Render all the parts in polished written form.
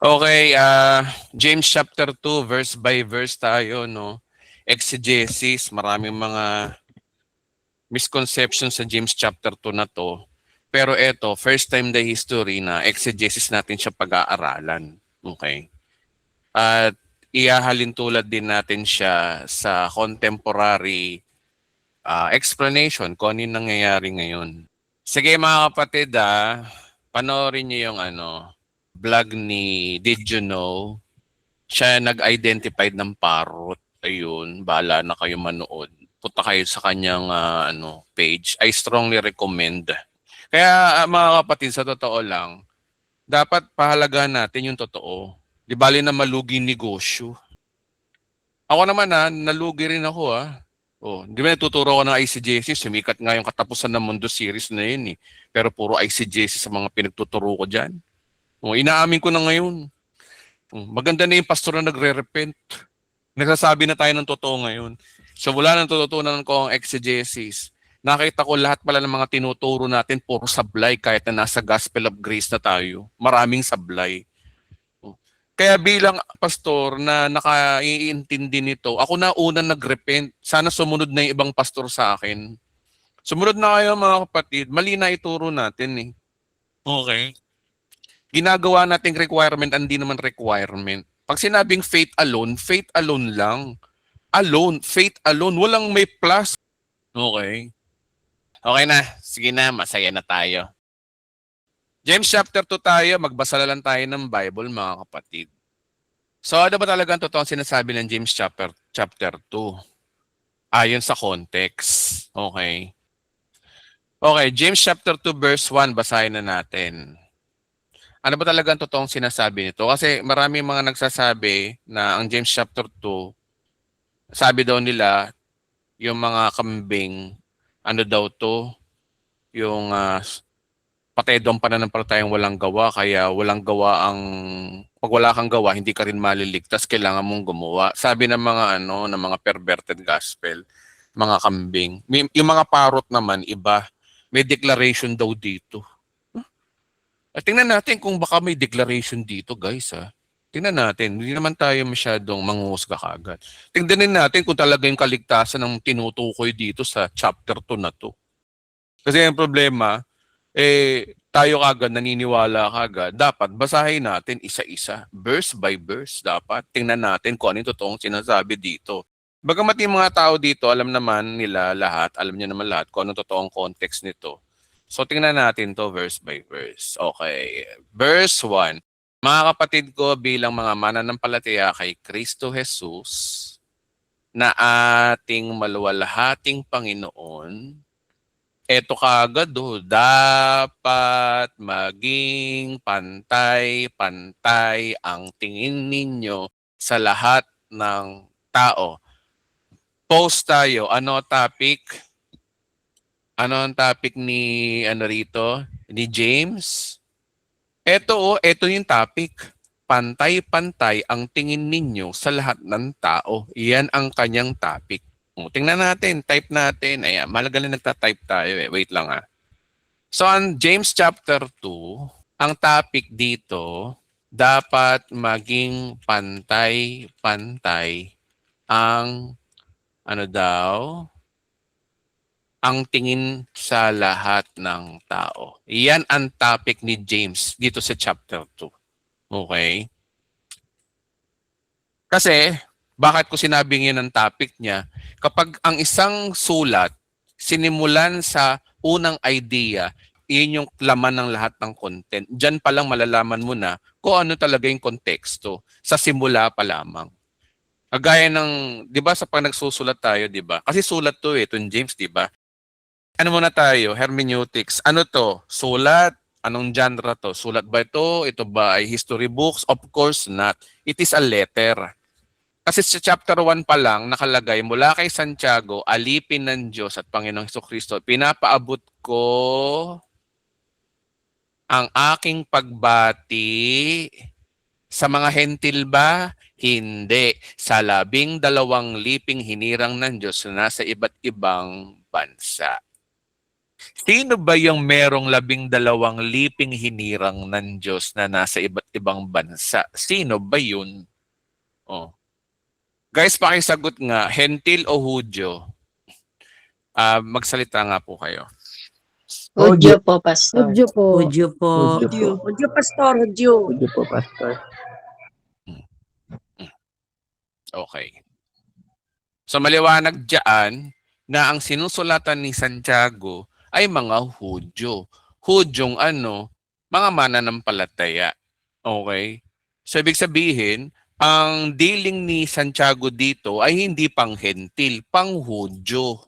Okay, James chapter 2, verse by verse tayo, no? Exegesis, maraming mga misconceptions sa James chapter 2 na to. Pero eto, first time the history na exegesis natin siya pag-aaralan. Okay? At ihahalin tulad din natin siya sa contemporary explanation kung ano yung nangyayari ngayon. Sige mga kapatid, panoorin niyo yung vlog ni Did You Know? Siya nag-identified ng parrot. Ayun, bahala na kayo manood. Punta kayo sa kanyang page. I strongly recommend. Kaya mga kapatid, sa totoo lang, dapat pahalagahan natin yung totoo. Di bali na malugi negosyo. Ako naman nalugi rin ako . Oh, di ba natuturo ko ng ICJC, sumikat nga yung Katapusan ng Mundo series na yun eh. Pero puro ICJC sa mga pinagtuturo ko dyan. Oh, inaamin ko na ngayon. Maganda na yung pastor na nagre-repent. Nagsasabi na tayo ng totoo ngayon. So mula nang tututunan ko ang exegesis, nakita ko lahat pala ng mga tinuturo natin puro sablay kahit na nasa Gospel of Grace na tayo. Maraming sablay. Kaya bilang pastor na nakaiintindi nito, ako na unang nagrepent. Sana sumunod na yung ibang pastor sa akin. Sumunod na kayo mga kapatid. Mali na ituro natin eh. Okay. Ginagawa nating requirement, hindi naman requirement. Pag sinabing faith alone lang. Alone, faith alone. Walang may plus. Okay. Okay na. Sige na, masaya na tayo. James chapter 2 tayo. Magbasa na lang tayo ng Bible mga kapatid. So ano ba talaga ang totoong sinasabi ng James chapter 2? Ayon sa context. Okay. Okay, James chapter 2 verse 1, basahin na natin. Ano ba talaga ang totoong sinasabi nito? Kasi maraming mga nagsasabi na ang James chapter 2, sabi daw nila, yung mga kambing, ano daw to, yung patay daw ang pananampalatayang walang gawa, kaya walang gawa pag wala kang gawa, hindi ka rin maliligtas, kailangan mong gumawa. Sabi ng mga ng mga perverted gospel, mga kambing. Yung mga parot naman, iba. May declaration daw dito. At tingnan natin kung baka may declaration dito, guys, Tingnan natin, hindi naman tayo masyadong manghuhusga kagad. Tingnan natin kung talaga yung kaligtasan ng tinutukoy dito sa chapter 2 na to. Kasi yung problema, tayo kagad naniniwala kagad, dapat basahin natin isa-isa, verse by verse dapat. Tingnan natin kung ano yung totoong sinasabi dito. Bagamat yung mga tao dito, alam naman nila lahat, alam niyo naman lahat kung ano totoong context nito. So tingnan natin to verse by verse. Okay, verse 1. Mga kapatid ko, bilang mga mananampalataya kay Kristo Jesus, na ating maluwalhating Panginoon, eto kaagad dapat maging pantay-pantay ang tingin ninyo sa lahat ng tao. Post tayo. Ano topic? Ano ang topic ni rito? Ni James? Ito yung topic. Pantay-pantay ang tingin ninyo sa lahat ng tao. Iyan ang kanyang topic. Tingnan natin, type natin. Ayan, malaga na nagta-type tayo eh. Wait lang . So, on James chapter 2, ang topic dito, dapat maging pantay-pantay ang ang tingin sa lahat ng tao. Iyan ang topic ni James dito sa chapter 2. Okay? Kasi, bakit ko sinabing yun ang topic niya? Kapag ang isang sulat, sinimulan sa unang idea, iyon yung laman ng lahat ng content. Diyan pa lang malalaman mo na kung ano talaga yung konteksto sa simula pa lamang. Kagaya ng, 'di ba sa pag nagsusulat tayo, 'di ba? Kasi sulat 'to itong James, 'di ba? Ano muna tayo? Hermeneutics. Ano 'to? Sulat. Anong genre 'to? Sulat ba ito? Ito ba ay history books? Of course not. It is a letter. Kasi sa chapter 1 pa lang nakalagay, mula kay Santiago, alipin ng Diyos at Panginoong Hesukristo, pinapaabot ko ang aking pagbati sa mga hentil ba? Hindi. Sa 12 liping hinirang ng Diyos na nasa iba't ibang bansa. Sino ba yung merong 12 liping hinirang ng Diyos na nasa iba't ibang bansa? Sino ba yun? Oh. Guys, pakisagot nga, Hentil o Hudyo? Magsalita nga po kayo. Hudyo po, Pastor. Hudyo po. Hudyo po. Hudyo, Pastor. Hudyo. Hudyo po, Pastor. Okay. So maliwanag diyan na ang sinusulatan ni Santiago ay mga Hudyo. Hudyong ano? Mga mananampalataya. Okay? So ibig sabihin, ang dealing ni Santiago dito ay hindi pang Hentil, pang Hudyo.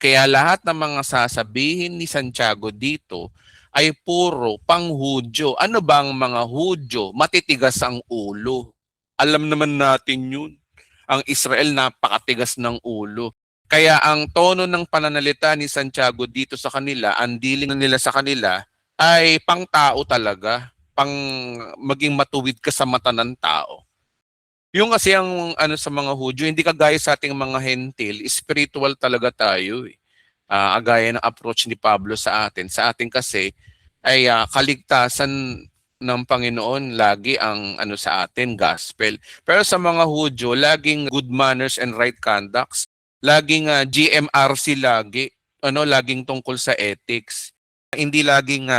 Kaya lahat ng mga sasabihin ni Santiago dito ay puro pang Hudyo. Ano bang mga Hudyo? Matitigas ang ulo. Alam naman natin yun. Ang Israel napakatigas ng ulo. Kaya ang tono ng pananalita ni Santiago dito sa kanila, ang dealing nila sa kanila ay pang-tao talaga, pang maging matuwid ka sa mata ng tao. Yung kasi ang ano sa mga Hudyo, hindi kagaya sa ating mga Hentil, spiritual talaga tayo. Agaya ng approach ni Pablo sa atin. Sa atin kasi ay kaligtasan ng Panginoon lagi ang ano sa atin, gospel. Pero sa mga Hudyo, laging good manners and right conducts. Laging GMRC lagi. Laging tungkol sa ethics. Hindi laging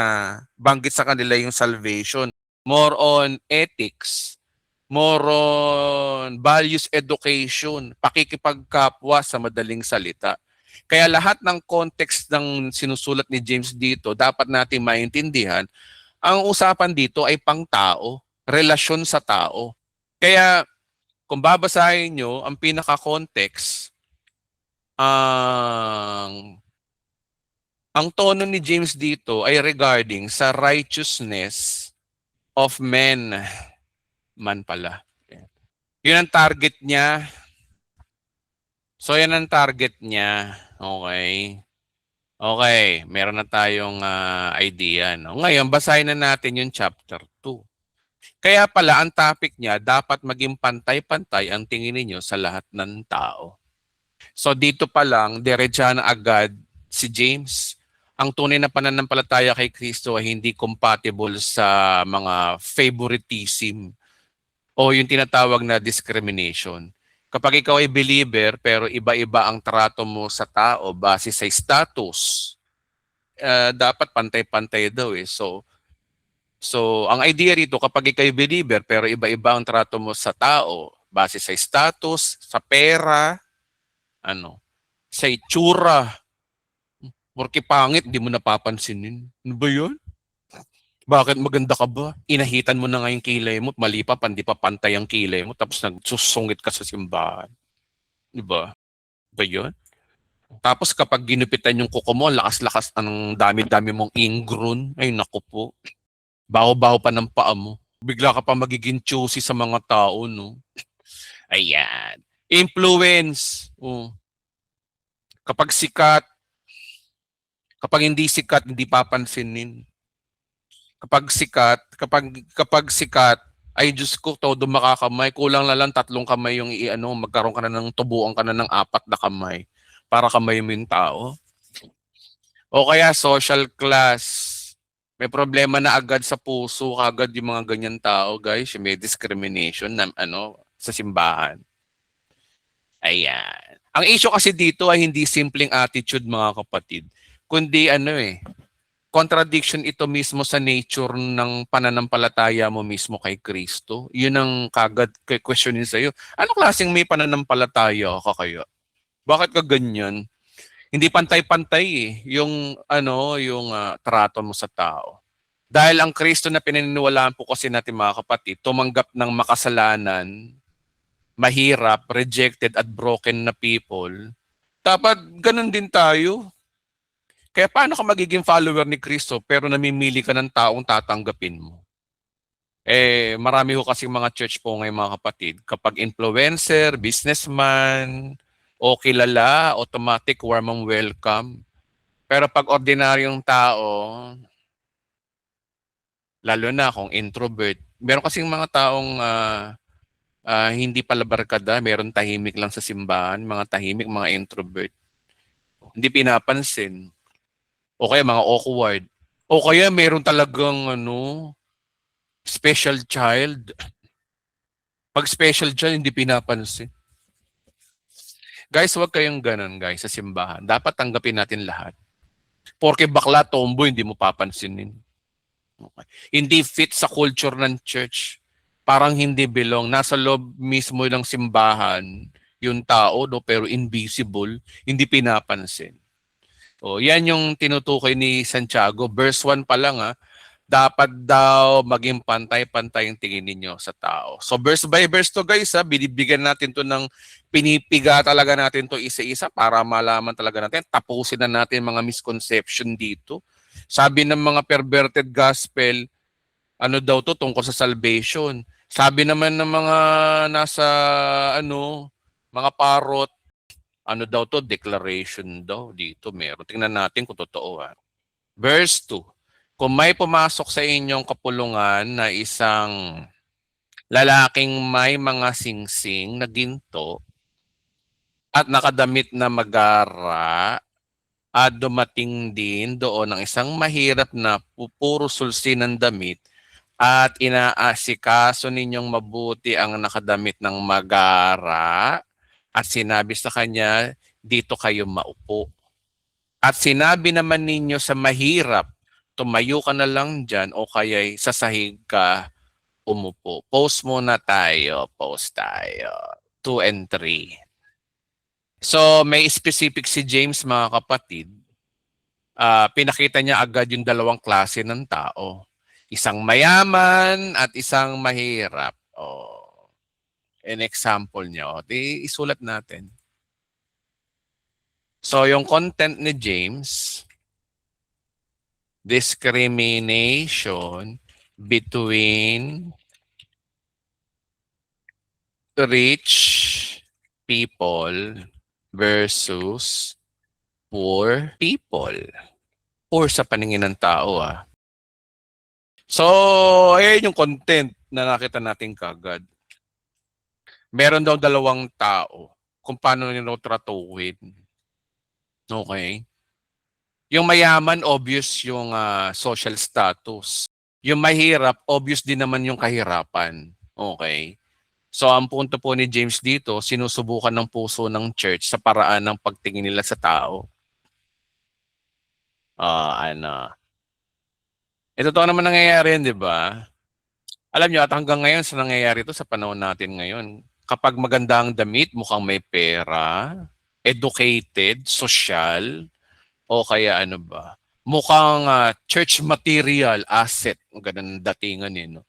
banggit sa kanila yung salvation. More on ethics. More on values education. Pakikipagkapwa sa madaling salita. Kaya lahat ng context ng sinusulat ni James dito, dapat natin maintindihan, ang usapan dito ay pang-tao, relasyon sa tao. Kaya kung babasahin nyo, ang pinaka-context, ang tono ni James dito ay regarding sa righteousness of men. Man pala. Yun ang target niya. So yan ang target niya. Okay. Okay, meron na tayong idea. No? Ngayon, basahin na natin yung chapter 2. Kaya pala, ang topic niya, dapat maging pantay-pantay ang tingin ninyo sa lahat ng tao. So dito pa lang, diretsa na agad si James. Ang tunay na pananampalataya kay Kristo ay hindi compatible sa mga favoritism o yung tinatawag na discrimination. Kapag ikaw ay believer pero iba-iba ang trato mo sa tao base sa status, dapat pantay-pantay daw eh. So ang idea rito kapag ikaw ay believer pero iba-iba ang trato mo sa tao base sa status, sa pera, sa itsura. Porque pangit, di mo napapansinin. Ano ba yun? Bakit maganda ka ba? Inahitan mo na nga yung kilay mo, mali pa, hindi pa pantay ang kilay mo, tapos nagsusungit ka sa simbahan. Di ba? Ba yun? Tapos kapag ginupitan yung kuko mo, lakas-lakas, anong dami-dami mong ingrown, ay naku po. Baho-baho pa ng paa mo. Bigla ka pa magiging choosy sa mga tao, no? Ayan. Influence. Kapag sikat, kapag hindi sikat, hindi papansinin. Kapag sikat, ay Diyos ko, todo makakamay. Kulang na lang 3 kamay yung magkaroon ka na ng tubuan ka na ng 4 na kamay para kamay mo yung tao. O kaya social class. May problema na agad sa puso, agad yung mga ganyan tao, guys. May discrimination na sa simbahan. Ayan. Ang issue kasi dito ay hindi simpleng attitude, mga kapatid. Kundi contradiction ito mismo sa nature ng pananampalataya mo mismo kay Kristo. Yun ang kagad questionin sa'yo. Ano klaseng may pananampalataya ka kaya? Bakit ka ganyan? Hindi pantay-pantay yung trato mo sa tao. Dahil ang Kristo na pinaniniwalaan po kasi natin mga kapatid, tumanggap ng makasalanan, mahirap, rejected at broken na people. Dapat ganun din tayo. Kaya paano ka magiging follower ni Kristo pero namimili ka ng taong tatanggapin mo? Marami ho kasing mga church po ngayon mga kapatid. Kapag influencer, businessman, o kilala, automatic warm and welcome. Pero pag ordinaryong tao, lalo na kung introvert, meron kasing mga taong hindi pala barkada, meron tahimik lang sa simbahan, mga tahimik, mga introvert. Hindi pinapansin. O kaya mga awkward. O kaya meron talagang special child. Pag special child, hindi pinapansin. Guys, huwag kayong ganun, guys, sa simbahan. Dapat tanggapin natin lahat. Porke bakla, tomboy, hindi mo papansinin. Okay. Hindi fit sa culture ng church. Parang hindi belong. Nasa loob mismo ng simbahan, yung tao, pero invisible, hindi pinapansin. O, yan yung tinutukoy ni Santiago. Verse 1 pa lang, dapat daw maging pantay-pantay yung tingin ninyo sa tao. So verse by verse to guys, binibigyan natin to ng pinipiga talaga natin to isa-isa para malaman talaga natin. Tapusin na natin mga misconception dito. Sabi ng mga perverted gospel, ano daw to tungkol sa salvation. Sabi naman ng mga nasa mga parot, ano daw to, declaration daw dito meron. Tingnan natin kung totoo. Verse 2. Kung may pumasok sa inyong kapulungan na isang lalaking may mga singsing na ginto at nakadamit na magara at dumating din doon ng isang mahirap na puro sulsi ng damit at inaasikaso ninyong mabuti ang nakadamit ng magara at sinabi sa kanya, dito kayo maupo. At sinabi naman ninyo sa mahirap, tumayo ka na lang dyan o kaya'y sa sahig ka umupo. Post muna tayo. Post tayo. 2 and 3. So may specific si James mga kapatid. Pinakita niya agad yung dalawang klase ng tao. Isang mayaman at isang mahirap. An example niya. Isulat natin. So yung content ni James, discrimination between rich people versus poor people. Poor sa paningin ng tao. So, ayan yung content na nakita natin kagad. Meron daw dalawang tao kung paano nila tratuhin. Okay? Yung mayaman, obvious yung social status. Yung mahirap, obvious din naman yung kahirapan. Okay? So ang punto po ni James dito, sinusubukan ng puso ng church sa paraan ng pagtingin nila sa tao. Ito to naman nangyayari yun, di ba? Alam nyo, at hanggang ngayon sa nangyayari ito sa panahon natin ngayon, kapag maganda ang damit, mukhang may pera, educated, social, o kaya mukhang church material, asset, ganun datingan no?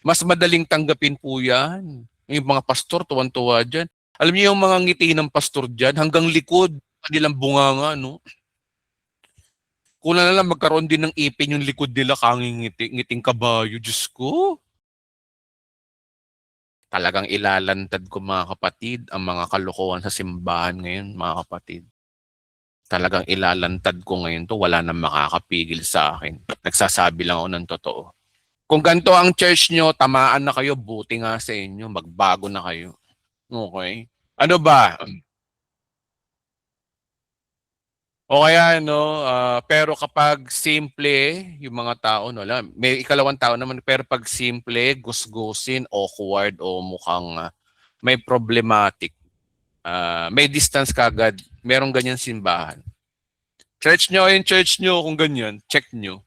Mas madaling tanggapin po yan. Yung mga pastor, tuwan-tuwa dyan. Alam niyo yung mga ngiti ng pastor dyan, hanggang likod, kanilang bunganga, no? Kung na lang magkaroon din ng ipin yung likod nila, ngiting kabayo, Diyos ko. Talagang ilalantad ko mga kapatid, ang mga kalokohan sa simbahan ngayon, mga kapatid. Talagang ilalantad ko ngayon to, wala nang makakapigil sa akin. Nagsasabi lang ako ng totoo. Kung ganito ang church nyo, tamaan na kayo, buti nga sa inyo, magbago na kayo. Okay? Ano ba? O kaya, pero kapag simple, yung mga tao, may ikalawang tao naman, pero pag simple, gusgusin, awkward, o mukhang may problematic, may distance kagad, merong ganyan simbahan. Church nyo, yung church nyo, kung ganyan, check nyo.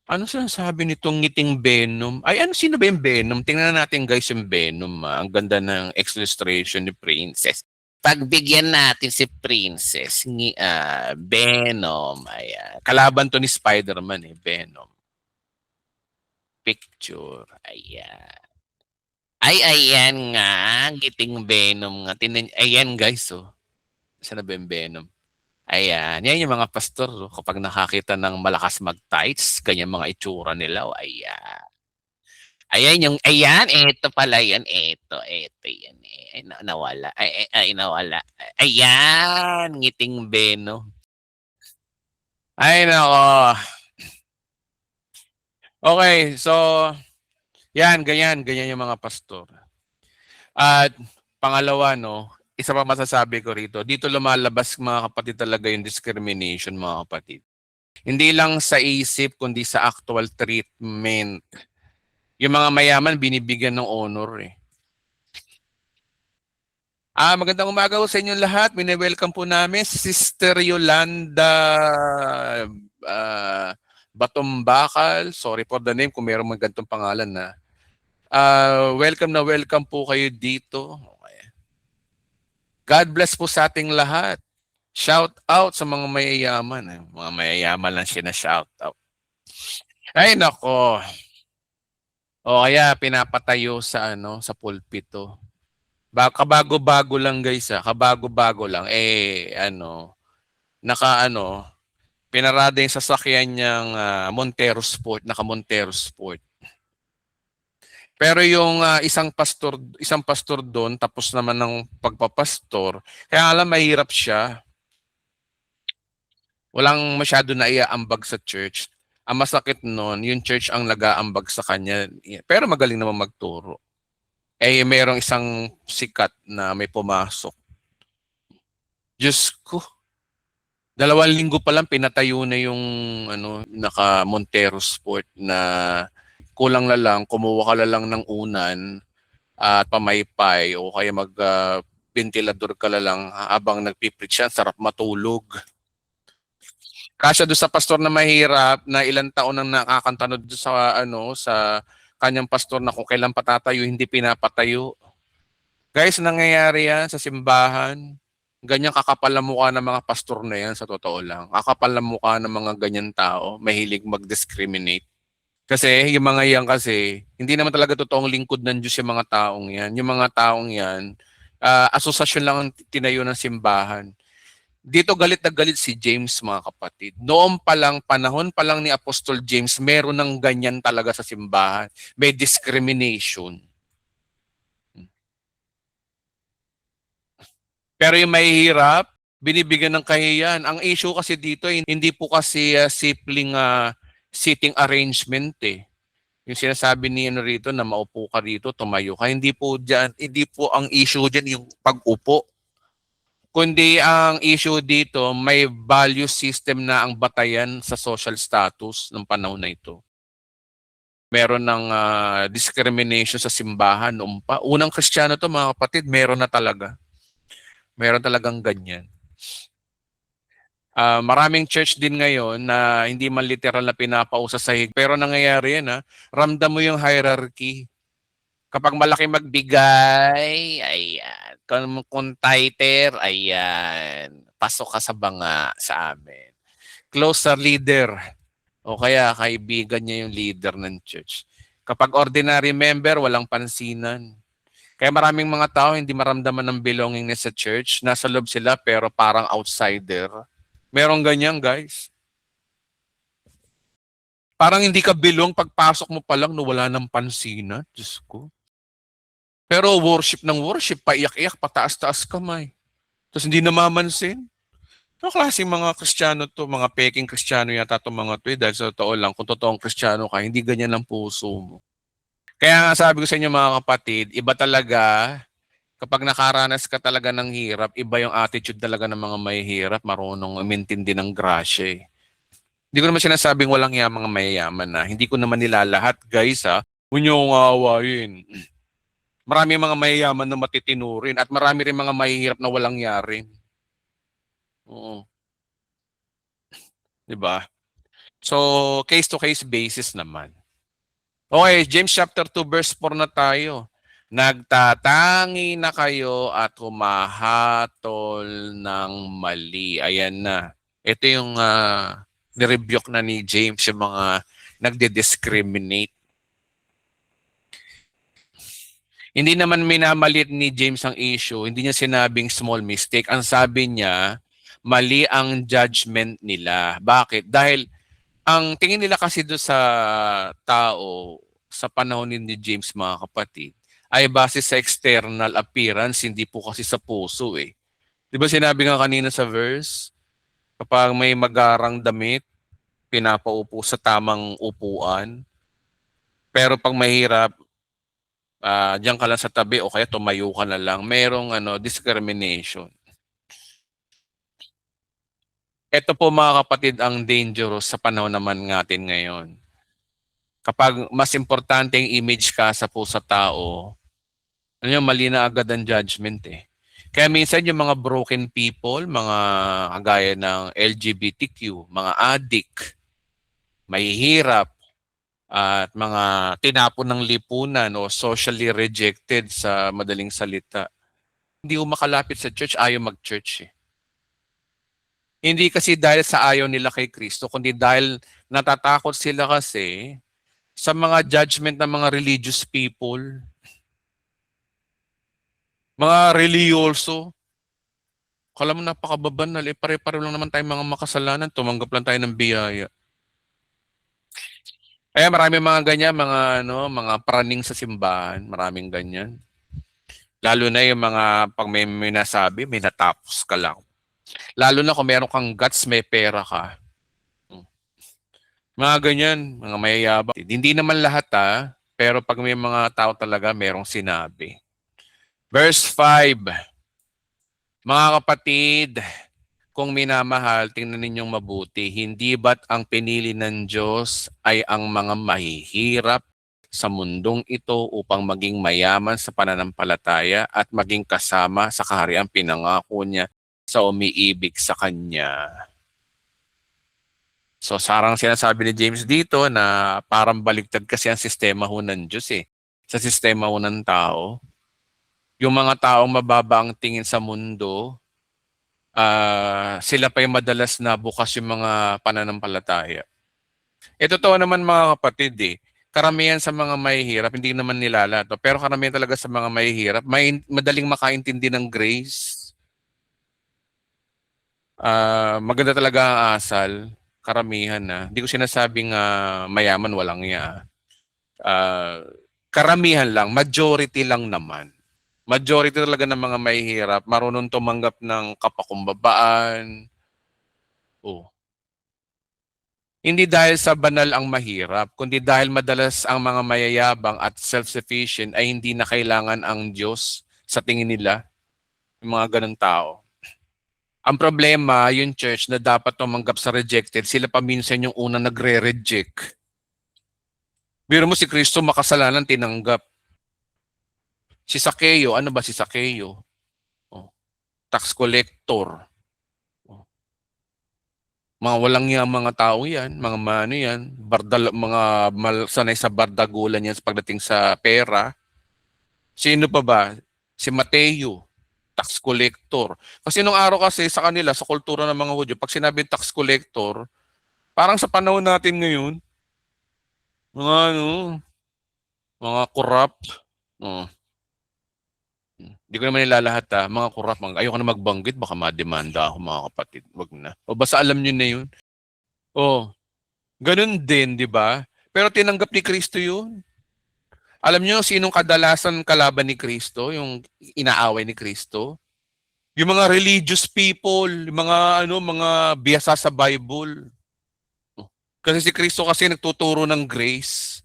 Ano sinasabi nitong ngiting Venom? Ay, sino ba yung Venom? Tingnan natin guys yung Venom. Ang ganda ng illustration ni Princess. Pagbigyan natin si Princess, Venom. Ayan. Kalaban to ni Spider-Man, Venom. Picture. Ayan. Ay, ayan nga. Ngiting Venom nga. Ayan guys, Saan na ba yung Venom? Ayan, yan yung mga pastor, kapag nakakita ng malakas mag-tights, ganyan mga itsura nila, ayan. Ayan, ito pala yan, ito yan, ay, nawala, nawala. Ayan, ngiting Beno. Ay, nako. Okay, so, ganyan yung mga pastor. At pangalawa, isa pa masasabi ko rito, dito lumalabas mga kapatid talaga yung discrimination mga kapatid. Hindi lang sa isip kundi sa actual treatment. Yung mga mayaman binibigyan ng honor eh. Magandang umaga po sa inyo lahat. Mini-welcome po namin si Sister Yolanda Batumbakal. Sorry for the name kung mayroong mga ganitong pangalan na. Welcome na welcome po kayo dito. Okay. God bless po sa ating lahat. Shout out sa mga mayayaman. Mga mayayaman lang siya na shout out. Ay nako. O kaya pinapatayo sa sa pulpito. Kabago-bago lang guys kabago-bago lang pinarada yung sasakyan niyang Montero Sport, naka Montero Sport. Pero yung isang pastor doon tapos naman ng pagpapastor, kaya alam mahirap siya. Walang masyado na iaambag sa church. Ang masakit noon, yung church ang nag-aambag sa kanya. Pero magaling naman magturo. Merong isang sikat na may pumasok. Diyos ko. 2 linggo pa lang pinatayo na yung naka Montero Sport na kulang na lang, kumuha ka na lang ng unan at pamaypay o kaya ventilador ka na lang habang nagpipreach siya, sarap matulog. Kasya doon sa pastor na mahirap na ilang taon nang nakakantanod sa sa kanyang pastor na kung kailan patatayo, hindi pinapatayo. Guys, nangyayari yan sa simbahan. Ganyan kakapal na mukha ng mga pastor na yan, sa totoo lang. Kakapal na mukha ng mga ganyan tao, mahilig mag-discriminate. Kasi yung mga yan kasi, hindi naman talaga totoong lingkod ng Diyos yung mga taong yan. Yung mga taong yan, asosasyon lang ang tinayo ng simbahan. Dito galit na galit si James mga kapatid. Noong pa lang, panahon pa lang ni Apostol James, meron ng ganyan talaga sa simbahan. May discrimination. Pero yung mahihirap, binibigyan ng kahiyan. Ang issue kasi dito, hindi po kasi simpleng seating arrangement eh. Yung sinasabi ni rito na maupo ka rito, tumayo ka. Hindi po ang issue diyan yung pag-upo. Kundi ang issue dito, may value system na ang batayan sa social status ng panahon na ito. Meron ng discrimination sa simbahan noon pa. Unang Kristiyano to mga kapatid, meron na talaga. Meron talagang ganyan. Maraming church din ngayon na hindi man literal na pinapausa sa hig. Pero nangyayari yan ramdam mo yung hierarchy. Kapag malaki magbigay, ayan. Kung tighter, ayan. Pasok ka sa banga sa amin. Close sa leader. O kaya kaibigan niya yung leader ng church. Kapag ordinary member, walang pansinan. Kaya maraming mga tao hindi maramdaman ng belongingness sa church. Nasa loob sila pero parang outsider. Merong ganyan, guys. Parang hindi ka belong pagpasok mo pa lang no wala ng pansinan. Diyos ko. Pero worship ng worship, paiyak-iyak, pataas-taas kamay. Tapos hindi namamansin. Ano klaseng mga Kristiyano to, mga peking Kristiyano yata itong mga to dahil sa totoo lang, kung totoong Kristiyano ka, hindi ganyan ang puso mo. Kaya nga sabi ko sa inyo mga kapatid, iba talaga, kapag nakaranas ka talaga ng hirap, iba yung attitude talaga ng mga may hirap, marunong umintindi ng grasya eh. Hindi ko naman sinasabing walang mga mayayaman na. Hindi ko naman nila lahat, guys Huwag niyo akong aawayin. Marami mga mayayaman na matitinurin at marami rin mga mahihirap na walang yarin. Oo. 'Di ba? So, case-to-case basis naman. Okay, James chapter 2 verse 4 na tayo. Nagtatangi na kayo at humahatol ng mali. Ayan na. Ito yung nirebuke na ni James yung mga nagde-discriminate. Hindi naman minamalit ni James ang issue. Hindi niya sinabing small mistake. Ang sabi niya, mali ang judgment nila. Bakit? Dahil ang tingin nila kasi doon sa tao sa panahon ni James mga kapatid ay base sa external appearance, hindi po kasi sa puso eh. Di ba sinabi nga kanina sa verse, kapag may magarang damit, pinapaupo sa tamang upuan. Pero pag mahirap, Diyan ka lang sa tabi o kaya tumayo ka na lang. Merong discrimination. Ito po mga kapatid ang dangerous sa panahon naman natin ngayon. Kapag mas importante yung image ka sa tao, mali na agad ang judgment eh. Kaya minsan yung mga broken people, mga kagaya ng LGBTQ, mga addict, mahihirap, at mga tinapon ng lipunan o socially rejected sa madaling salita, hindi ko makalapit sa church, ayaw mag-church eh. Hindi kasi dahil sa ayaw nila kay Kristo, kundi dahil natatakot sila kasi sa mga judgment ng mga religious people, mga religyoso. Kala mo napakababanal eh, pare-pareho lang naman tayong mga makasalanan, tumanggap lang tayo ng biyaya. Kaya marami mga ganyan, mga praning sa simbahan, maraming ganyan. Lalo na yung mga pag may nasabi, may natapos ka lang. Lalo na kung meron kang guts, may pera ka. Mga ganyan, mga mayayabang. Hindi naman lahat pero pag may mga tao talaga, merong sinabi. Verse 5. Mga kapatid, kung minamahal, tingnan ninyong mabuti. Hindi ba't ang pinili ng Diyos ay ang mga mahihirap sa mundong ito upang maging mayaman sa pananampalataya at maging kasama sa kahariang pinangako niya sa umiibig sa Kanya. So sarang sinasabi ni James dito na parang baliktad kasi ang sistema ho ng Diyos eh. Sa sistema ho ng tao. Yung mga taong mababa ang tingin sa mundo, sila pa yung madalas na bukas yung mga pananampalataya. Totoo naman mga kapatid eh. Karamihan sa mga mahihirap, hindi naman nilalato. Pero karamihan talaga sa mga mahihirap, madaling makaintindi ng grace. Maganda talaga ang asal. Karamihan na. Hindi ko sinasabing mayaman, walang iya. Karamihan lang, majority lang naman. Majority talaga ng mga mahihirap, marunong tumanggap ng kapakumbabaan. Hindi dahil sa banal ang mahirap, kundi dahil madalas ang mga mayayabang at self-sufficient ay hindi na kailangan ang Diyos sa tingin nila, yung mga ganong tao. Ang problema, yung church na dapat tumanggap sa rejected, sila pa minsan yung unang nagre-reject. Biro mo si Kristo makasalanan tinanggap. Si Sakeo, ano ba si Sakeo? Tax collector. Mga walang yang mga tao yan, mga mano yan, mga sanay sa bardagulan yan pagdating sa pera. Sino pa ba? Si Mateo, tax collector. Kasi nung araw kasi sa kanila, sa kultura ng mga Hudyo, pag sinabi tax collector, parang sa panahon natin ngayon, mga corrupt. Hindi ko naman nilalahat mga corrupt. Ayoko na magbanggit, baka mademanda ako mga kapatid. Wag na. O basta alam nyo na yun. Ganun din, di ba? Pero tinanggap ni Kristo yun. Alam nyo sinong kadalasan kalaban ni Kristo, yung inaaway ni Kristo? Yung mga religious people, yung mga biyasa sa Bible. Kasi si Kristo kasi nagtuturo ng grace.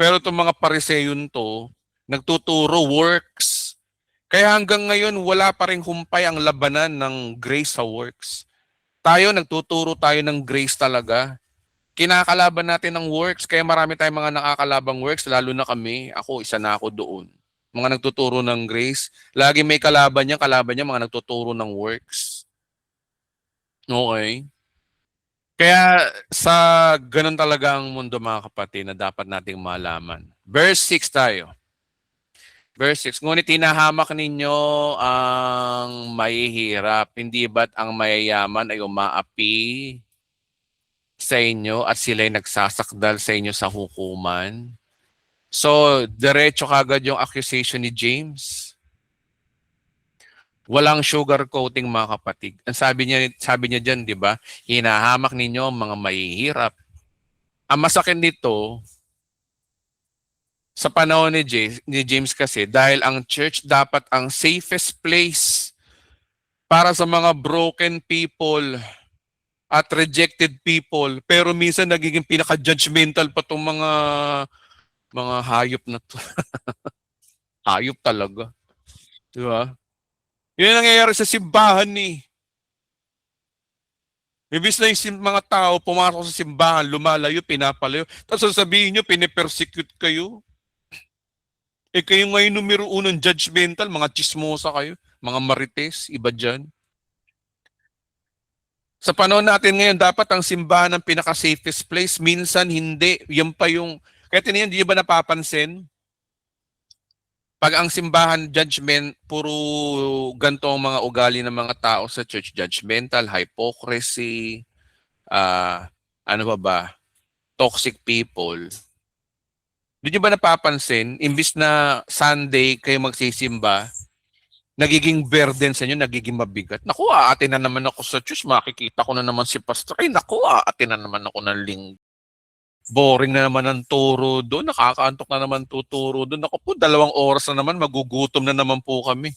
Pero itong mga pariseyon to, nagtuturo works. Kaya hanggang ngayon, wala pa rin humpay ang labanan ng grace sa works. Nagtuturo tayo ng grace talaga. Kinakalaban natin ng works, kaya marami tayong mga nakakalabang works, lalo na kami. Ako, isa na ako doon. Mga nagtuturo ng grace. Lagi may kalaban niya, mga nagtuturo ng works. Okay? Kaya sa ganun talaga ang mundo mga kapatid na dapat nating malaman. Verse 6 tayo. Verse 6, ngunit tinahamak ninyo ang mahihirap, hindi ba't ang mayayaman ay umaapi sa inyo at sila'y nagsasakdal sa inyo sa hukuman? So, diretso kagad yung accusation ni James. Walang sugar coating mga kapatid. Ang sabi niya diyan, 'di ba? Hinahamak ninyo ang mga mahihirap. Ang masakit nito sa panahon ni James kasi dahil ang church dapat ang safest place para sa mga broken people at rejected people. Pero minsan nagiging pinaka-judgmental pa itong mga hayop na to. Hayop talaga. Di ba? Yun ang nangyayari sa simbahan ni. Ibig na yung mga tao pumasok sa simbahan, lumalayo, pinapalayo. Tapos sasabihin nyo, pinipersecute kayo. Kayo ngayon numero unang judgmental, mga chismosa kayo, mga marites, iba dyan. Sa panahon natin ngayon, dapat ang simbahan ang pinaka-safest place. Minsan hindi. Yan pa yung... Kaya tiniyan, di ba napapansin? Pag ang simbahan judgment, puro ganito ang mga ugali ng mga tao sa church. Judgmental, hypocrisy, ano ba? Toxic people. Di nyo ba napapansin, imbis na Sunday kayo magsisimba, nagiging burden sa inyo, nagiging mabigat. Naku, aatin na naman ako sa church, makikita ko na naman si pastor. Ay, naku, aatin na naman ako ng linggo. Boring na naman ang turo doon, nakakaantok na naman tuturo doon. Naku po, 2 oras na naman, magugutom na naman po kami.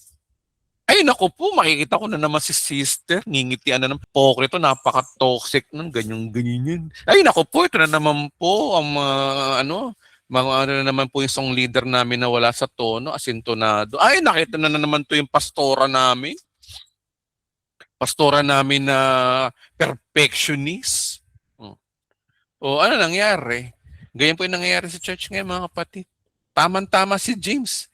Ay, naku po, makikita ko na naman si sister, ngingitian na ng pokrito, napaka-toxic nun, ganyan. Ay, naku po, ito na naman po, ang mga ano na naman po yung song leader namin na wala sa tono, asintonado. Ay, nakita na naman to yung pastora namin. Pastora namin na perfectionist. O ano nangyari? Ganyan po yung nangyayari sa church ngayon, mga kapatid. Tama si James.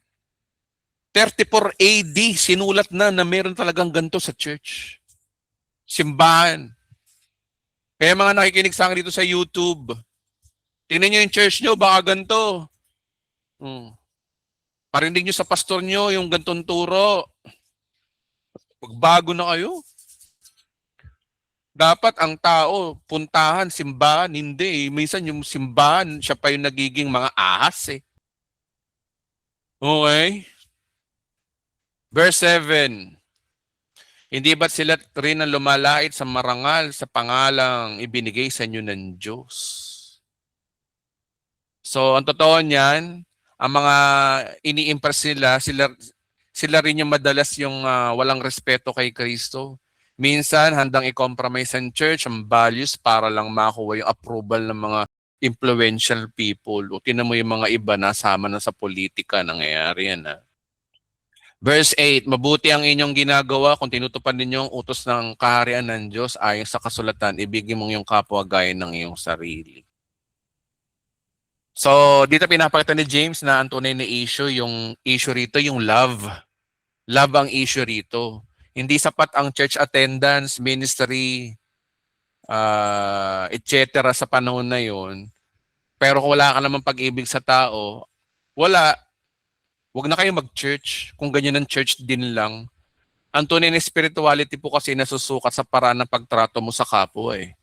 34 AD, sinulat na meron talagang ganito sa church. Simbahan. Kaya mga nakikinig sa akin dito sa YouTube, tingnan nyo yung church nyo, baka ganito. Parinig nyo sa pastor nyo yung gantong turo. Pagbago na kayo. Dapat ang tao, puntahan, simbahan, hindi. Minsan yung simbahan, siya pa yung nagiging mga ahas eh. Okay? Verse 7. Hindi ba't sila rin ang lumalait sa marangal sa pangalang ibinigay sa inyo ng Diyos? So, ang totoo niyan, ang mga ini-impress sila rin yung madalas yung walang respeto kay Kristo. Minsan, handang i-compromise ang church, ang values para lang makuha yung approval ng mga influential people. O tinan mo yung mga iba nasama na sa politika, nangyayari yan. Verse 8, mabuti ang inyong ginagawa kung tinutupad ninyo ang utos ng kaharian ng Diyos ayon sa kasulatan, ibigin mong yung kapwa gaya ng iyong sarili. So, dito pinapakita ni James na ang tunay na issue, yung issue rito, yung love. Love ang issue rito. Hindi sapat ang church attendance, ministry, etc. sa panahon na yon. Pero kung wala ka naman pag-ibig sa tao, wala. Huwag na kayo mag-church kung ganyan ang church din lang. Ang tunay na spirituality po kasi nasusukat sa paraan ng pagtrato mo sa kapwa eh.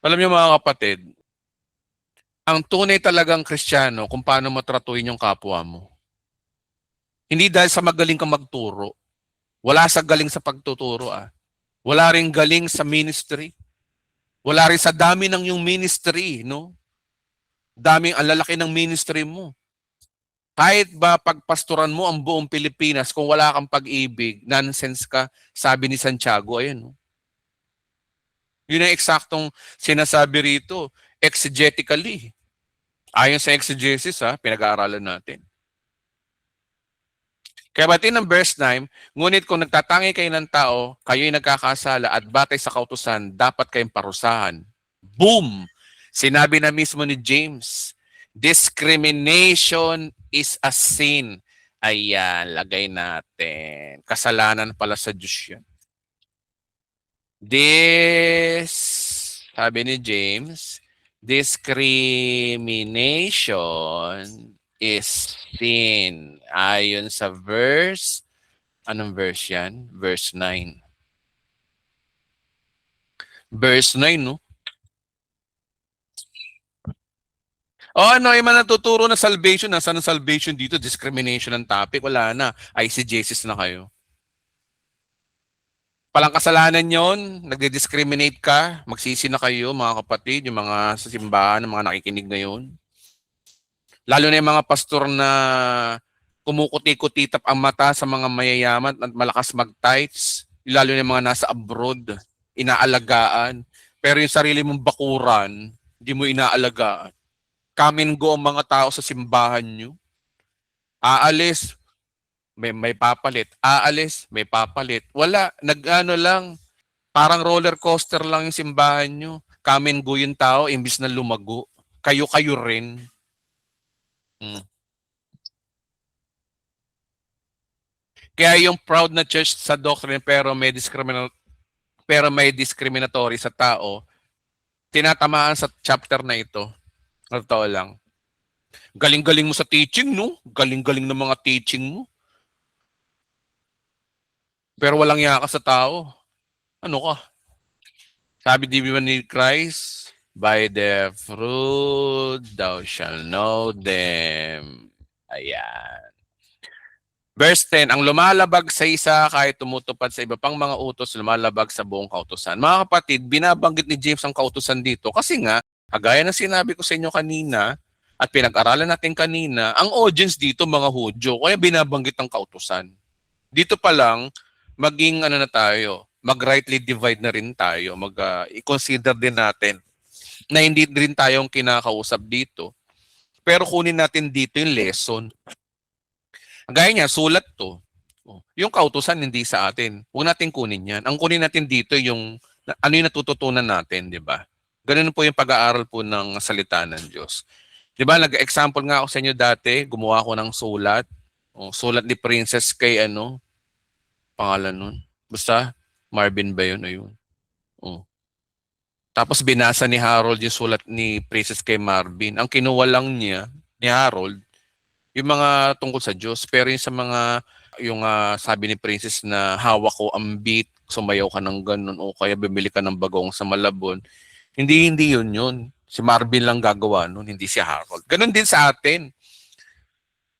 Alam niyo mga kapatid, ang tunay talagang Kristiyano kung paano matratuhin yung kapwa mo. Hindi dahil sa magaling kang magturo. Wala sa galing sa pagtuturo ah. Wala rin galing sa ministry. Wala rin sa dami ng yung ministry, no? Daming ang lalaki ng ministry mo. Kahit ba pagpastoran mo ang buong Pilipinas, kung wala kang pag-ibig, nonsense ka, sabi ni Santiago, ayun. No? Yun ang eksaktong sinasabi rito, exegetically. Ayon sa exegesis, pinag-aaralan natin. Kaya batin ng verse 9, ngunit kung nagtatangi kayo ng tao, kayo'y nagkakasala at batay sa kautusan, dapat kayong parusahan. Boom! Sinabi na mismo ni James, discrimination is a sin. Ayan, lagay natin. Kasalanan pala sa Diyos yan. Sabi ni James, discrimination is sin. Ayon sa verse, anong verse yan? Verse 9. Verse 9, no? Ano yung mga natuturo na salvation? Nasaan ang salvation dito? Discrimination ang topic? Wala na. ICJSIS na kayo. Palang kasalanan yon, nagdi-discriminate ka, magsisi na kayo mga kapatid, yung mga sa simbahan, mga nakikinig ngayon. Lalo na yung mga pastor na kumukuti-kutitap ang mata sa mga mayayaman at malakas mag-tights. Lalo na yung mga nasa abroad, inaalagaan. Pero yung sarili mong bakuran, hindi mo inaalagaan. Come and go ang mga tao sa simbahan nyo. Aalis, may papalit. Aalis, may papalit. Wala, nag-ano lang, parang roller coaster lang yung simbahan nyo. Come and go yung tao, imbis na lumago. Kayo-kayo rin. Mm. Kaya yung proud na church sa doctrine pero may discriminatory sa tao, tinatamaan sa chapter na ito. Totoo lang. Galing-galing mo sa teaching, no? Galing-galing ng mga teaching mo. Pero walang yaka sa tao. Ano ka? Sabi di ba ni Christ, by their fruit thou shall know them. Ayan. Verse 10, ang lumalabag sa isa kahit tumutupad sa iba pang mga utos, lumalabag sa buong kautusan. Mga kapatid, binabanggit ni James ang kautusan dito kasi nga, kagaya ng sinabi ko sa inyo kanina at pinag-aralan natin kanina, ang audience dito mga Hudyo, kaya binabanggit ang kautusan. Dito pa lang, maging ano na tayo, mag-rightly divide na rin tayo, i-consider din natin na hindi rin tayong kinakausap dito. Pero kunin natin dito yung lesson. Gaya niya, sulat to. Yung kautusan hindi sa atin. Huwag natin kunin yan. Ang kunin natin dito yung ano yung natututunan natin, di ba? Ganun po yung pag-aaral po ng salita ng Diyos. Di ba, nag-example nga ako sa inyo dati, gumawa ako ng sulat. Sulat ni Princess kay ano, pangalan nun. Basta, Marvin ba yun? Ayun. Tapos binasa ni Harold yung sulat ni Princess kay Marvin. Ang kinuha lang niya, ni Harold, yung mga tungkol sa Diyos. Pero yung sa mga, yung sabi ni Princess na hawak ko ang beat, sumayaw ka ng ganun, o kaya bumili ka ng bagong sa Malabon. Hindi yun. Si Marvin lang gagawa nun, hindi si Harold. Ganun din sa atin.